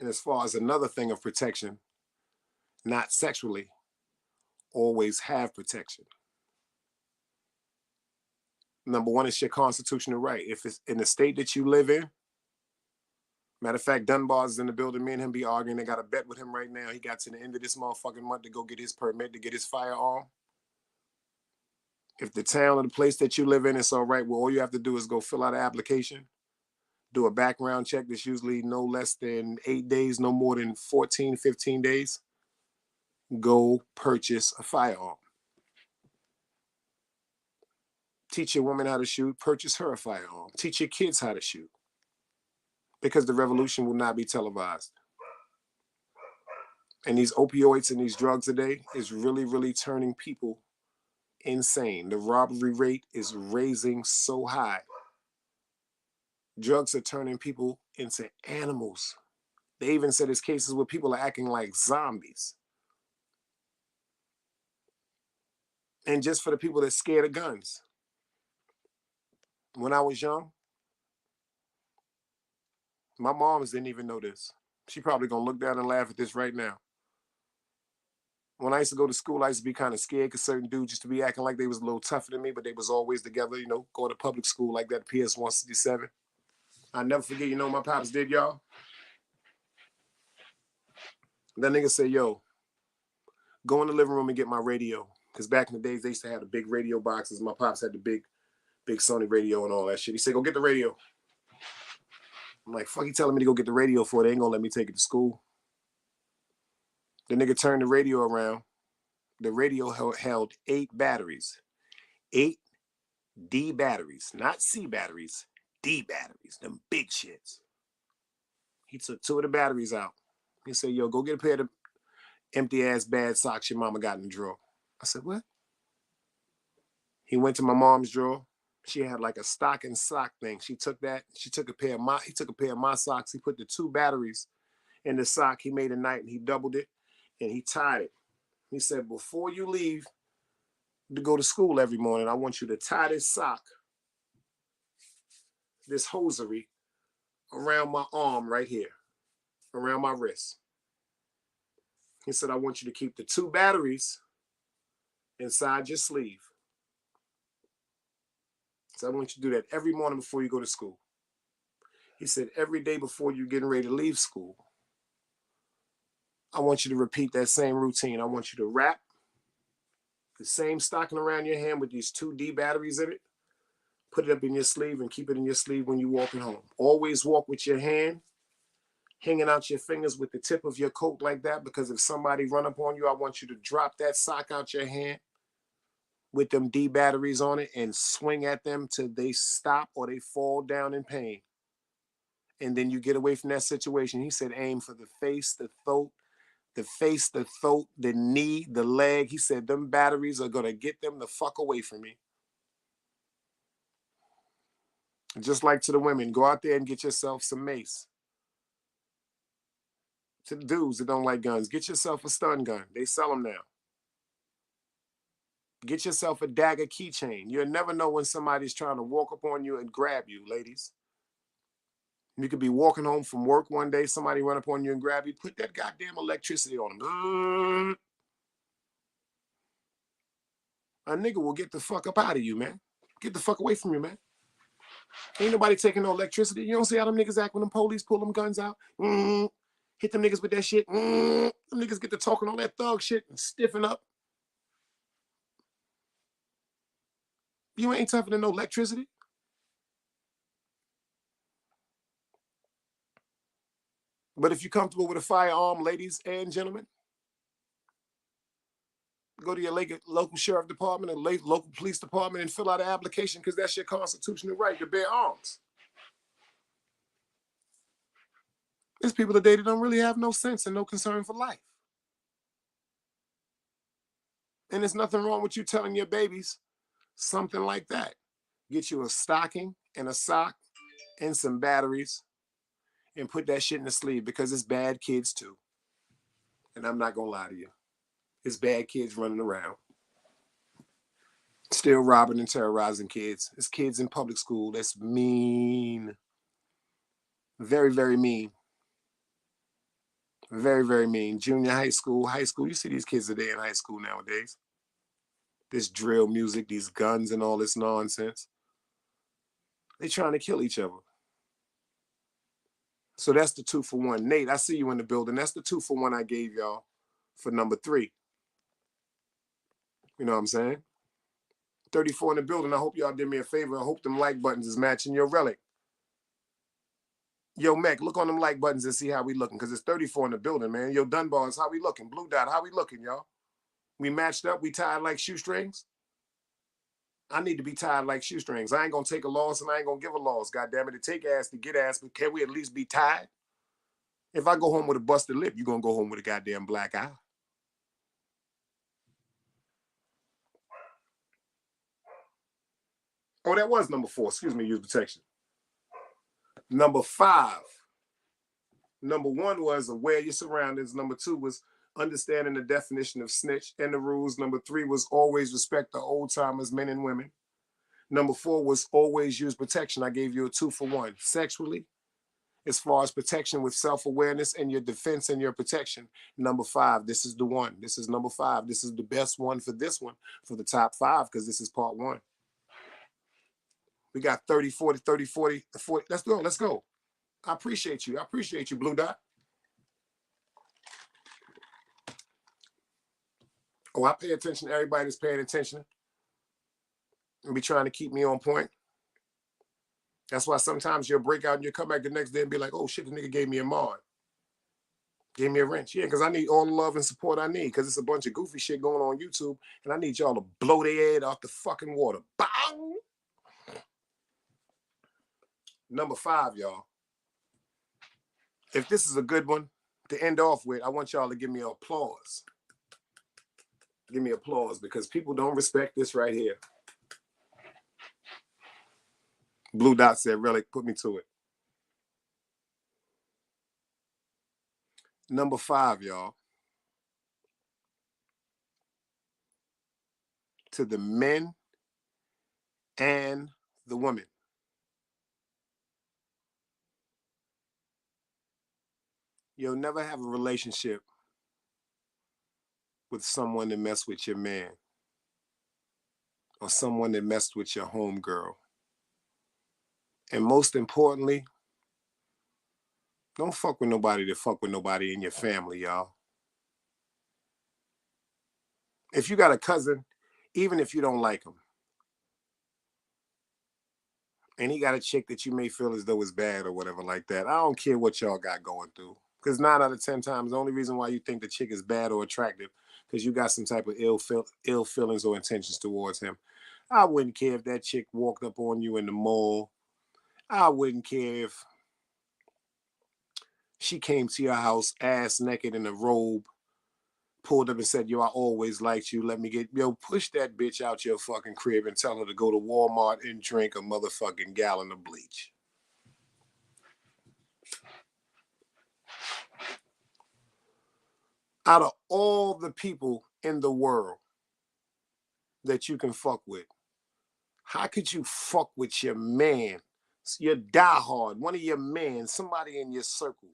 And as far as another thing of protection, not sexually, always have protection. Number 1 is your constitutional right. If it's in the state that you live in, matter of fact, Dunbar's is in the building. Me and him be arguing. They got a bet with him right now. He got to the end of this motherfucking month to go get his permit to get his firearm. If the town or the place that you live in is all right, well, all you have to do is go fill out an application, do a background check that's usually no less than 8 days, no more than 14, 15 days. Go purchase a firearm. Teach your woman how to shoot, purchase her a firearm. Teach your kids how to shoot. Because the revolution will not be televised. And these opioids and these drugs today is really, really turning people insane. The robbery rate is raising so high. Drugs are turning people into animals. They even said there's cases where people are acting like zombies. And just for the people that's scared of guns. When I was young, my moms didn't even know this. She probably gonna look down and laugh at this right now. When I used to go to school, I used to be kind of scared because certain dudes used to be acting like they was a little tougher than me, but they was always together, you know, going to public school like that, PS 167. I never forget, you know, my pops did, y'all. That nigga said, yo, go in the living room and get my radio. Because back in the days, they used to have the big radio boxes. My pops had the big Sony radio and all that shit. He said, go get the radio. I'm like, fuck, he telling me to go get the radio for it. They ain't gonna let me take it to school. The nigga turned the radio around. The radio held 8 batteries. 8 D batteries, not C batteries, D batteries, them big shits. He took 2 of the batteries out. He said, yo, go get a pair of empty ass bad socks your mama got in the drawer. I said, what? He went to my mom's drawer. She had like a stocking sock thing. She took that. He took a pair of my socks. He put the 2 batteries in the sock. He made a knot and he doubled it and he tied it. He said, before you leave to go to school every morning, I want you to tie this sock, this hosiery, around my arm right here, around my wrist. He said, I want you to keep the 2 batteries inside your sleeve. So I want you to do that every morning before you go to school. He said, every day before you're getting ready to leave school, I want you to repeat that same routine. I want you to wrap the same stocking around your hand with these 2 D batteries in it. Put it up in your sleeve and keep it in your sleeve when you're walking home. Always walk with your hand hanging out your fingers with the tip of your coat like that, because if somebody run up on you, I want you to drop that sock out your hand with them D batteries on it and swing at them till they stop or they fall down in pain. And then you get away from that situation. He said, aim for the face, the throat, the knee, the leg. He said, them batteries are going to get them the fuck away from me. Just like to the women, go out there and get yourself some mace. To the dudes that don't like guns, get yourself a stun gun. They sell them now. Get yourself a dagger keychain. You'll never know when somebody's trying to walk up on you and grab you, ladies. You could be walking home from work one day, somebody run up on you and grab you, put that goddamn electricity on them. A nigga will get the fuck up out of you, man. Get the fuck away from you, man. Ain't nobody taking no electricity. You don't see how them niggas act when them police pull them guns out? Hit them niggas with that shit. Them niggas get to talking all that thug shit and stiffen up. You ain't tougher than no electricity. But if you're comfortable with a firearm, ladies and gentlemen, go to your local sheriff department and local police department and fill out an application, because that's your constitutional right to bear arms. There's people today that don't really have no sense and no concern for life. And there's nothing wrong with you telling your babies something like that. Get you a stocking and a sock and some batteries and put that shit in the sleeve, because it's bad kids too. And I'm not going to lie to you. It's bad kids running around, still robbing and terrorizing kids. It's kids in public school. That's mean. Very, very mean. Very, very mean. Junior high school. You see these kids today in high school nowadays. This drill music, these guns and all this nonsense. They trying to kill each other. So that's the 2 for 1. Nate, I see you in the building. That's the 2 for 1 I gave y'all for number 3. You know what I'm saying? 34 in the building. I hope y'all did me a favor. I hope them like buttons is matching your relic. Yo, Mac, look on them like buttons and see how we looking, because it's 34 in the building, man. Yo, Dunbars, how we looking? Blue Dot, how we looking, y'all? We matched up? We tied like shoestrings? I need to be tied like shoestrings. I ain't going to take a loss and I ain't going to give a loss. God damn it. To take ass to get ass, but can we at least be tied? If I go home with a busted lip, you're going to go home with a goddamn black eye. Oh, that was number 4. Excuse me, use protection. Number 5. Number 1 was aware your surroundings. Number 2 was understanding the definition of snitch and the rules. Number 3 was always respect the old timers, men and women. Number 4 was always use protection. I gave you a 2 for 1. Sexually as far as protection with self-awareness and your defense and your protection. Number 5, this is the one. This is number 5. This is the best one for this one, for the top 5, because this is part 1. We got 30, 40, 30, 40, 40. Let's go. Let's go. I appreciate you. I appreciate you, Blue Dot. Oh, I pay attention to everybody that's paying attention and be trying to keep me on point. That's why sometimes you'll break out and you'll come back the next day and be like, oh shit, the nigga gave me a mod. Gave me a wrench. Yeah, because I need all the love and support I need, because it's a bunch of goofy shit going on YouTube, and I need y'all to blow their head off the fucking water. Bang! Number 5, y'all. If this is a good one to end off with, I want y'all to give me applause. Give me applause, because people don't respect this right here. Blue Dot said, Relic, put me to it. Number 5, y'all. To the men and the women. You'll never have a relationship with someone that messed with your man, or someone that messed with your homegirl. And most importantly, don't fuck with nobody that fuck with nobody in your family, y'all. If you got a cousin, even if you don't like him, and he got a chick that you may feel as though is bad or whatever like that, I don't care what y'all got going through. Because 9 out of 10 times, the only reason why you think the chick is bad or attractive, because you got some type of ill feelings or intentions towards him. I wouldn't care if that chick walked up on you in the mall. I wouldn't care if she came to your house ass naked in a robe, pulled up and said, yo, I always liked you. Let me get, yo, push that bitch out your fucking crib and tell her to go to Walmart and drink a motherfucking gallon of bleach. Out of all the people in the world that you can fuck with, how could you fuck with your man, your diehard, one of your men, somebody in your circle?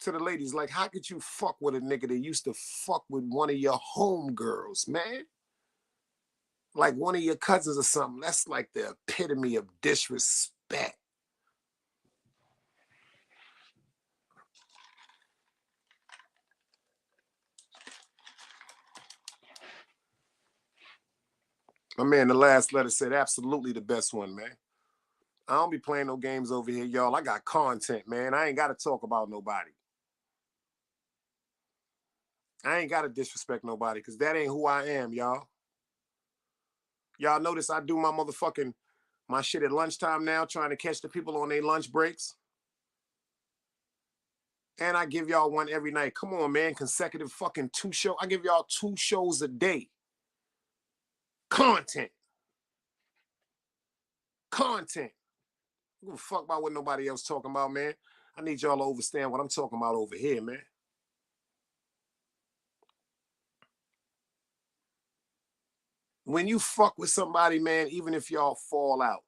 To the ladies, like, how could you fuck with a nigga that used to fuck with one of your homegirls, man? Like one of your cousins or something. That's like the epitome of disrespect. My man, the last letter said, absolutely the best one, man. I don't be playing no games over here, y'all. I got content, man. I ain't got to talk about nobody. I ain't got to disrespect nobody, because that ain't who I am, y'all. Y'all notice I do my shit at lunchtime now, trying to catch the people on their lunch breaks. And I give y'all one every night. Come on, man. Consecutive fucking 2 shows. I give y'all 2 shows a day. Content. Content. I don't give a fuck about what nobody else talking about, man. I need y'all to understand what I'm talking about over here, man. When you fuck with somebody, man, even if y'all fall out,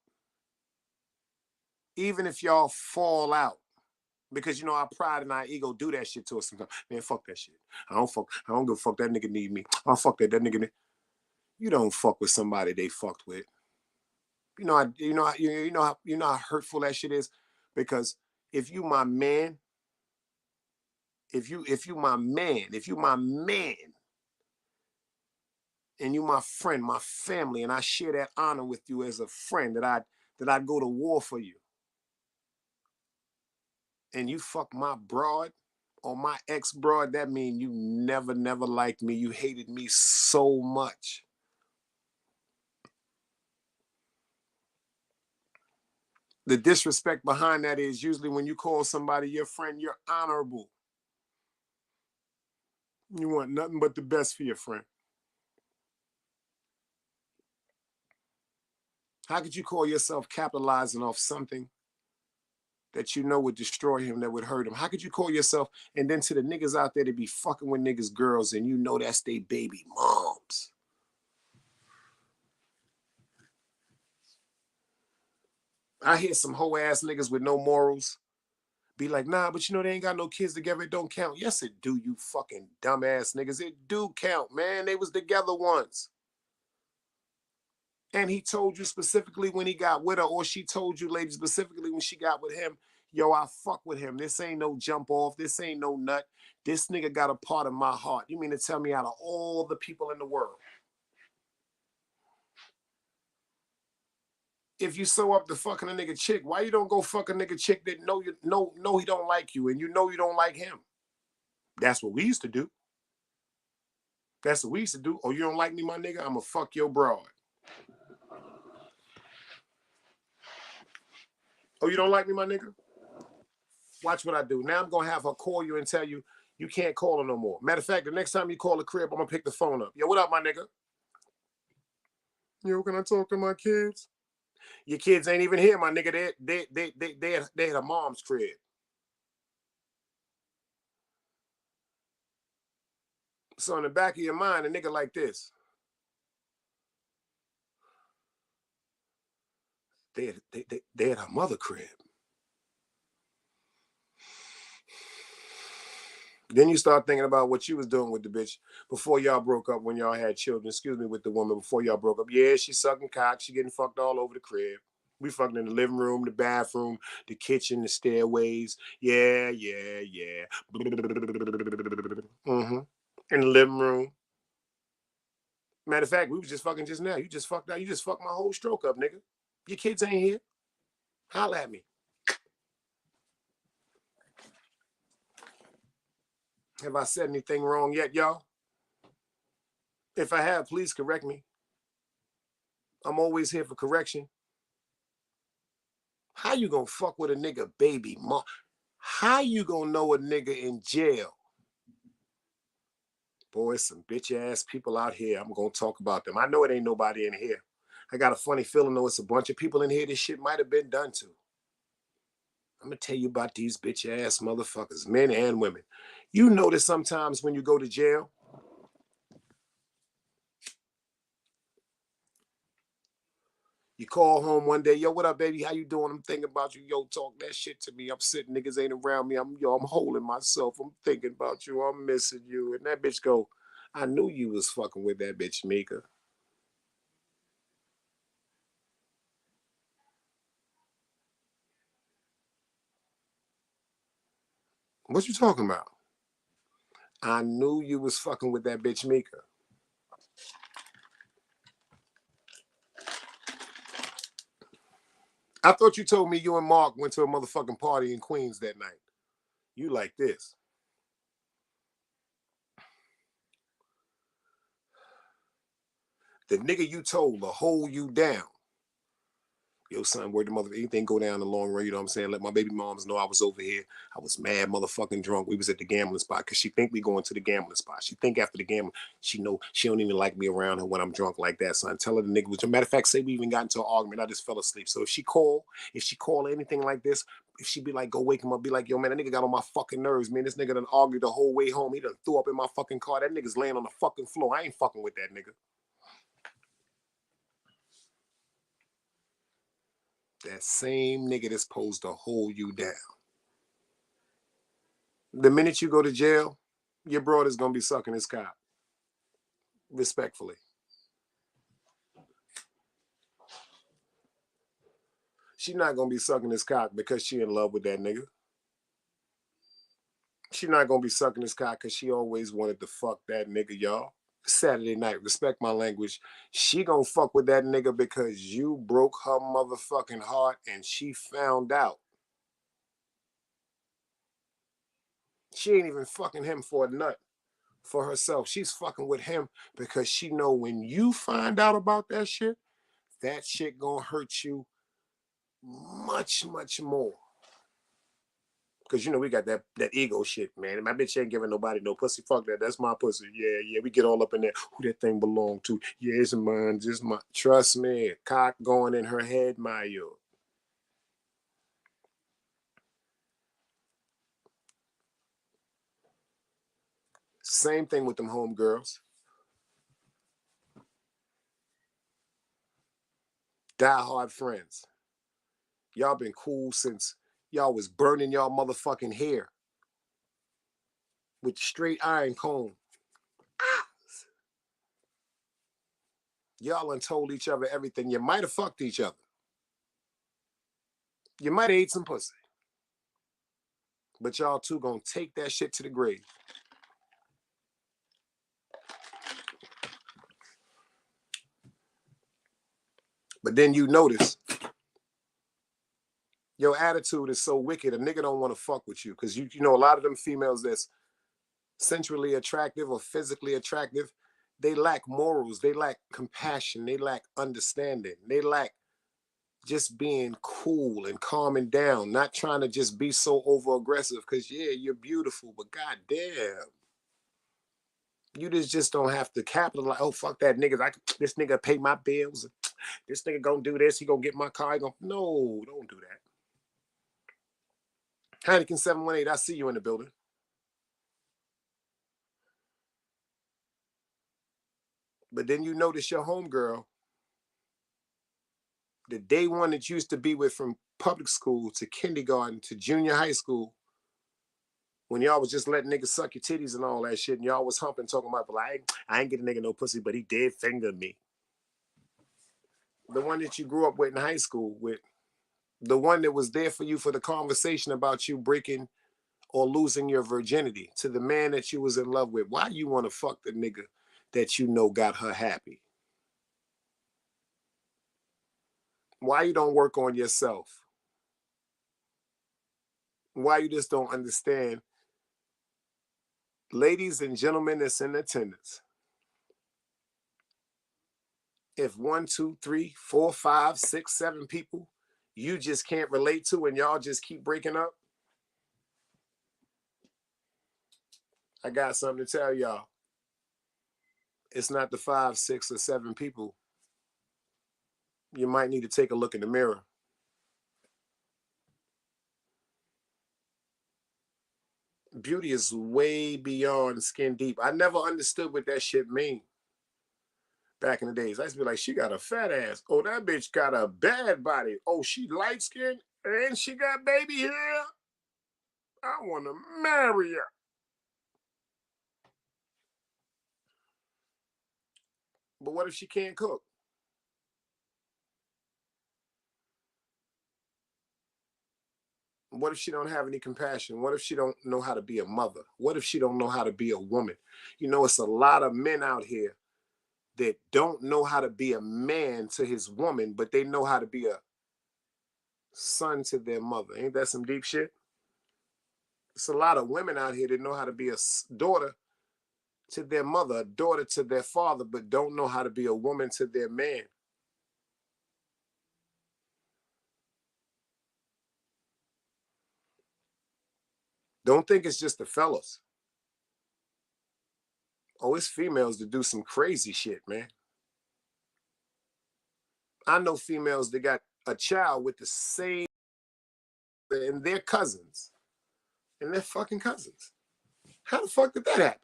because you know our pride and our ego do that shit to us sometimes. Man, fuck that shit. I don't give a fuck. That nigga need me. Oh, fuck that nigga. You don't fuck with somebody they fucked with. You know how hurtful that shit is. Because if you my man, if you my man, and you my friend, my family, and I share that honor with you as a friend, that I'd go to war for you, and you fuck my broad or my ex-broad, that mean you never liked me. You hated me so much. The disrespect behind that is usually when you call somebody your friend, you're honorable. You want nothing but the best for your friend. How could you call yourself capitalizing off something that you know would destroy him, that would hurt him? How could you call yourself, and then to the niggas out there to be fucking with niggas' girls, and you know that's they baby moms? I hear some hoe ass niggas with no morals be like, nah, but you know they ain't got no kids together. It don't count. Yes, it do, you fucking dumbass niggas. It do count, man. They was together once. And he told you specifically when he got with her, or she told you, lady, specifically when she got with him, yo, I fuck with him. This ain't no jump off. This ain't no nut. This nigga got a part of my heart. You mean to tell me out of all the people in the world, if you so up to fucking a nigga chick, why you don't go fuck a nigga chick that know he don't like you and you know you don't like him? That's what we used to do. That's what we used to do. Oh, you don't like me, my nigga? I'ma fuck your broad. Oh, you don't like me, my nigga? Watch what I do. Now I'm gonna have her call you and tell you you can't call her no more. Matter of fact, the next time you call the crib, I'm gonna pick the phone up. Yo, what up, my nigga? Yo, can I talk to my kids? Your kids ain't even here, my nigga. They at a mom's crib. So in the back of your mind, a nigga like this, they at her mother crib. Then you start thinking about what you was doing with the bitch before y'all broke up, when y'all had children. Excuse me, with the woman before y'all broke up. Yeah, she sucking cock. She getting fucked all over the crib. We fucking in the living room, the bathroom, the kitchen, the stairways. Yeah, yeah, yeah. Mm-hmm. In the living room. Matter of fact, we was just fucking just now. You just fucked out. You just fucked my whole stroke up, nigga. Your kids ain't here. Holla at me. Have I said anything wrong yet, y'all? If I have, please correct me. I'm always here for correction. How you gonna fuck with a nigga baby mom? How you gonna know a nigga in jail? Boy, some bitch ass people out here. I'm gonna talk about them. I know it ain't nobody in here. I got a funny feeling though it's a bunch of people in here this shit might have been done to. I'm gonna tell you about these bitch ass motherfuckers, men and women. You notice sometimes when you go to jail, you call home one day, yo, what up, baby? How you doing? I'm thinking about you. Yo, talk that shit to me. I'm sitting, niggas ain't around me. I'm holding myself. I'm thinking about you. I'm missing you. And that bitch go, I knew you was fucking with that bitch, Mika. What you talking about? I knew you was fucking with that bitch, Mika. I thought you told me you and Mark went to a motherfucking party in Queens that night. You like this. The nigga you told to hold you down. Yo, son, where the mother, anything go down the long run, you know what I'm saying? Let my baby moms know I was over here. I was mad motherfucking drunk. We was at the gambling spot because she think we going to the gambling spot. She think after the gambling, she know she don't even like me around her when I'm drunk like that, son. Tell her the nigga was, matter of fact, say we even got into an argument. I just fell asleep. So if she call anything like this, if she be like, go wake him up, be like, yo, man, that nigga got on my fucking nerves, man. This nigga done argued the whole way home. He done threw up in my fucking car. That nigga's laying on the fucking floor. I ain't fucking with that nigga. That same nigga that's supposed to hold you down. The minute you go to jail, your broad is gonna be sucking his cock. Respectfully. She not gonna be sucking his cock because she in love with that nigga. She not gonna be sucking his cock because she always wanted to fuck that nigga, y'all. Saturday night, respect my language. She gonna fuck with that nigga because you broke her motherfucking heart and she found out. She ain't even fucking him for a nut for herself. She's fucking with him because she know when you find out about that shit gonna hurt you much, much more. Cause you know we got that ego shit, man. And my bitch ain't giving nobody no pussy. Fuck that. That's my pussy. Yeah, yeah. We get all up in there. Who that thing belong to? Yeah, it's mine. Just my. Trust me. Cock going in her head, Mayo. Same thing with them homegirls. Die hard friends. Y'all been cool since y'all was burning y'all motherfucking hair with straight iron comb. Y'all done told each other everything. You might have fucked each other. You might have ate some pussy. But y'all two gonna take that shit to the grave. But then you notice your attitude is so wicked, a nigga don't want to fuck with you. Because you know, a lot of them females that's sensually attractive or physically attractive, they lack morals, they lack compassion, they lack understanding, they lack just being cool and calming down, not trying to just be so over aggressive. Because yeah, you're beautiful, but goddamn, you just don't have to capitalize. Oh, fuck that nigga, this nigga pay my bills, this nigga gonna do this, he gonna get my car, no, don't do that. Heineken 718, I see you in the building. But then you notice your homegirl, the day one that you used to be with from public school to kindergarten to junior high school, when y'all was just letting niggas suck your titties and all that shit, and y'all was humping, talking about, like, I ain't getting a nigga no pussy, but he did finger me. The one that you grew up with in high school, with the one that was there for you for the conversation about you breaking or losing your virginity, to the man that you was in love with. Why you want to fuck the nigga that you know got her happy? Why you don't work on yourself? Why you just don't understand? Ladies and gentlemen that's in attendance, if 1, 2, 3, 4, 5, 6, 7 people you just can't relate to and y'all just keep breaking up, I got something to tell y'all. It's not the 5, 6, or 7 people. You might need to take a look in the mirror. Beauty is way beyond skin deep. I never understood what that shit mean back in the days. I used to be like, she got a fat ass. Oh, that bitch got a bad body. Oh, she light skinned and she got baby hair. I want to marry her. But what if she can't cook? What if she don't have any compassion? What if she don't know how to be a mother? What if she don't know how to be a woman? You know, it's a lot of men out here that don't know how to be a man to his woman, but they know how to be a son to their mother. Ain't that some deep shit? It's a lot of women out here that know how to be a daughter to their mother, a daughter to their father, but don't know how to be a woman to their man. Don't think it's just the fellas. Oh, it's females that do some crazy shit, man. I know females that got a child with the same, and their cousins, and they're fucking cousins. How the fuck did that happen?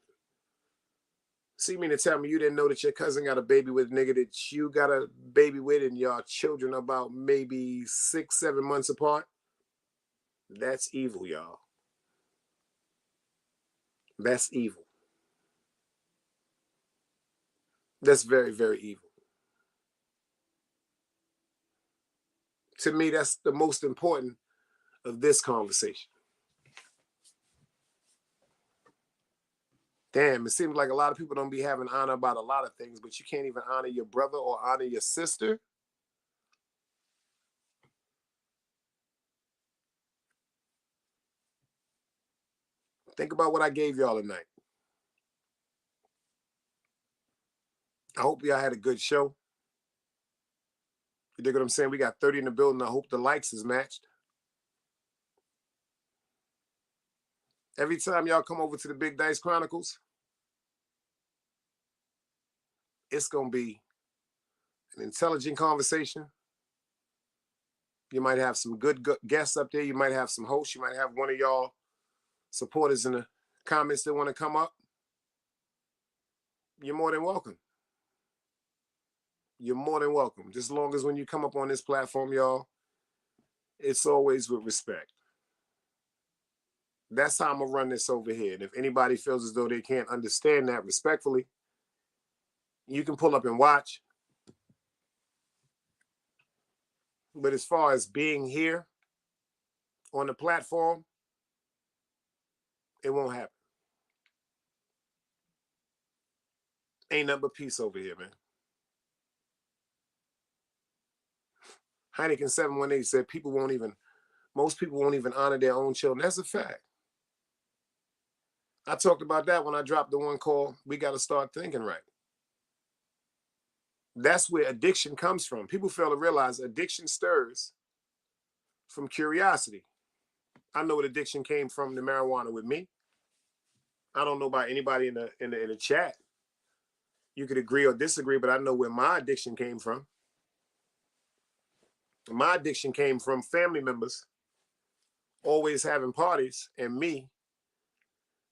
See, me to tell me you didn't know that your cousin got a baby with a nigga that you got a baby with, and your children about maybe 6, 7 months apart? That's evil, y'all. That's evil. That's very, very evil. To me, that's the most important of this conversation. Damn, it seems like a lot of people don't be having honor about a lot of things, but you can't even honor your brother or honor your sister. Think about what I gave y'all tonight. I hope y'all had a good show. You dig what I'm saying? We got 30 in the building. I hope the likes is matched. Every time y'all come over to the Big Dice Chronicles, it's going to be an intelligent conversation. You might have some good guests up there. You might have some hosts. You might have one of y'all supporters in the comments that want to come up. You're more than welcome. You're more than welcome. Just as long as when you come up on this platform, y'all, It's always with respect. That's how I'm going to run this over here. And if anybody feels as though they can't understand that respectfully, you can pull up and watch. But as far as being here on the platform, it won't happen. Ain't nothing but peace over here, man. Heineken 718 said most people won't even honor their own children. That's a fact. I talked about that when I dropped the one call, we got to start thinking right. That's where addiction comes from. People fail to realize addiction stirs from curiosity. I know what addiction came from, the marijuana with me. I don't know about anybody in the chat. You could agree or disagree, but I know where my addiction came from. My addiction came from family members always having parties and me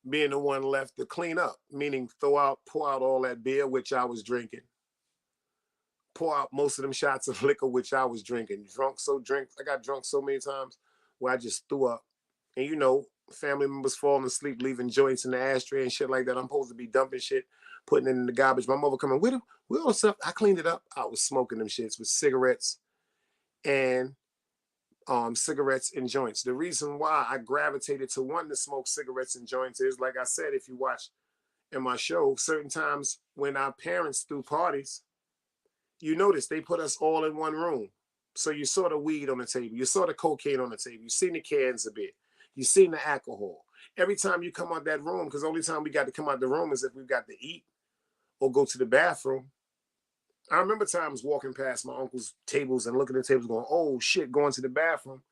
being the one left to clean up, meaning pour out all that beer, which I was drinking. Pour out most of them shots of liquor, which I was drinking. I got drunk so many times where I just threw up. And you know, family members falling asleep, leaving joints in the ashtray and shit like that. I'm supposed to be dumping shit, putting it in the garbage. My mother coming with him. We all stuff. I cleaned it up. I was smoking them shits with cigarettes and cigarettes and joints. The reason why I gravitated to wanting to smoke cigarettes and joints is, like I said, if you watch in my show, certain times when our parents threw parties, you notice they put us all in one room. So you saw the weed on the table. You saw the cocaine on the table. You seen the cans of beer. You seen the alcohol. Every time you come out that room, because the only time we got to come out the room is if we've got to eat or go to the bathroom. I remember times walking past my uncle's tables and looking at the tables going, oh, shit, going to the bathroom.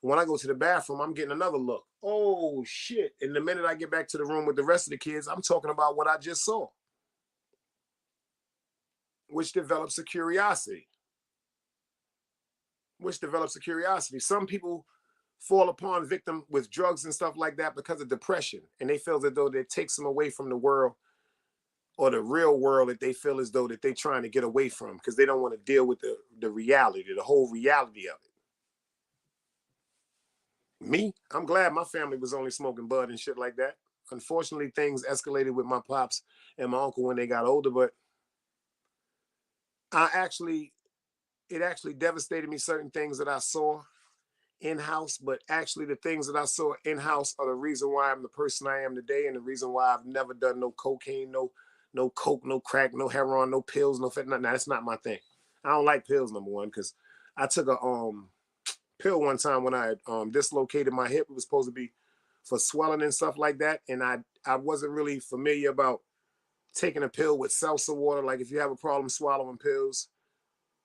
When I go to the bathroom, I'm getting another look. Oh, shit. And the minute I get back to the room with the rest of the kids, I'm talking about what I just saw, which develops a curiosity. Some people fall upon victim with drugs and stuff like that because of depression, and they feel as though that takes them away from the world or the real world that they feel as though that they're trying to get away from because they don't want to deal with the reality, the whole reality of it. Me, I'm glad my family was only smoking bud and shit like that. Unfortunately, things escalated with my pops and my uncle when they got older, but it actually devastated me, certain things that I saw in-house, but actually the things that I saw in-house are the reason why I'm the person I am today, and the reason why I've never done no cocaine, no coke, no crack, no heroin, no pills, no fentanyl. Nah, that's not my thing. I don't like pills, number one, because I took a pill one time when I had dislocated my hip. It was supposed to be for swelling and stuff like that, and I wasn't really familiar about taking a pill with seltzer water. Like if you have a problem swallowing pills,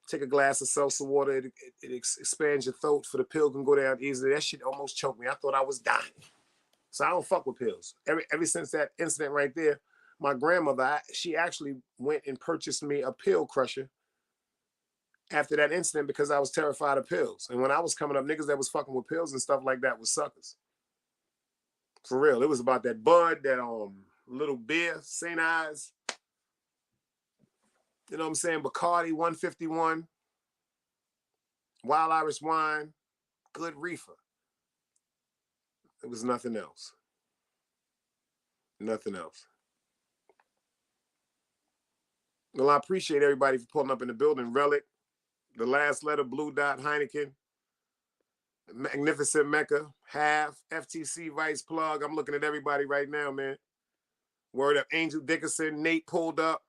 take a glass of seltzer water. It expands your throat for the pill can go down easily. That shit almost choked me. I thought I was dying. So I don't fuck with pills. Ever since that incident right there, my grandmother, she actually went and purchased me a pill crusher after that incident because I was terrified of pills. And when I was coming up, niggas that was fucking with pills and stuff like that was suckers. For real. It was about that bud, that little beer, St. Ives. You know what I'm saying? Bacardi 151, Wild Irish wine, good reefer. It was nothing else. Nothing else. Well, I appreciate everybody for pulling up in the building. Relic, The Last Letter, Blue Dot, Heineken, Magnificent Mecca, Half, FTC Vice Plug. I'm looking at everybody right now, man. Word up, Angel Dickerson, Nate pulled up.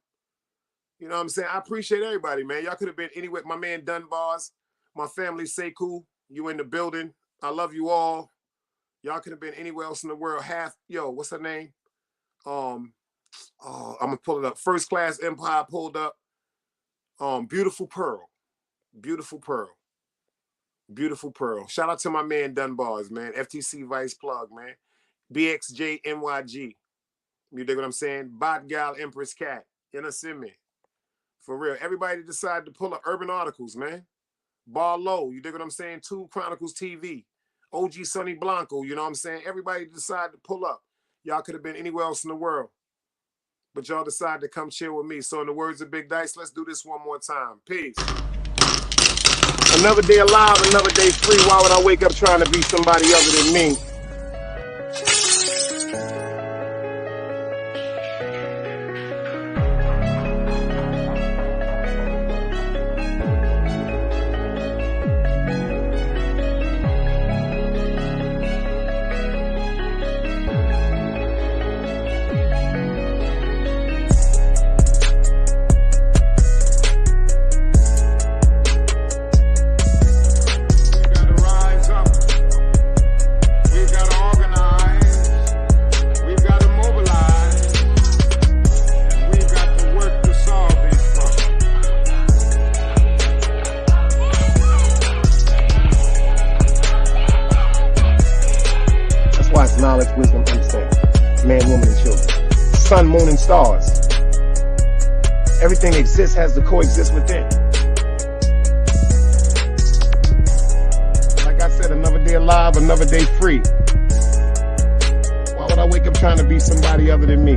You know what I'm saying? I appreciate everybody, man. Y'all could have been anywhere. My man Dunbars, my family Sekou, you in the building. I love you all. Y'all could have been anywhere else in the world. Half, what's her name? I'm gonna pull it up. First Class Empire pulled up. Beautiful Pearl. Beautiful Pearl. Beautiful Pearl. Shout out to my man Dunbars, man. FTC Vice Plug, man. BXJ NYG. You dig what I'm saying? Bot Gal Empress Cat. You understand me? For real. Everybody decided to pull up Urban Articles, man. Bar Low. You dig what I'm saying? Two Chronicles TV. OG Sonny Blanco. You know what I'm saying? Everybody decided to pull up. Y'all could have been anywhere else in the world, but y'all decided to come chill with me. So in the words of Big Dice, let's do this one more time. Peace. Another day alive, another day free. Why would I wake up trying to be somebody other than me? Knowledge, wisdom, understanding. Man, woman, and children. Sun, moon, and stars. Everything exists has to coexist within. Like I said, another day alive, another day free. Why would I wake up trying to be somebody other than me?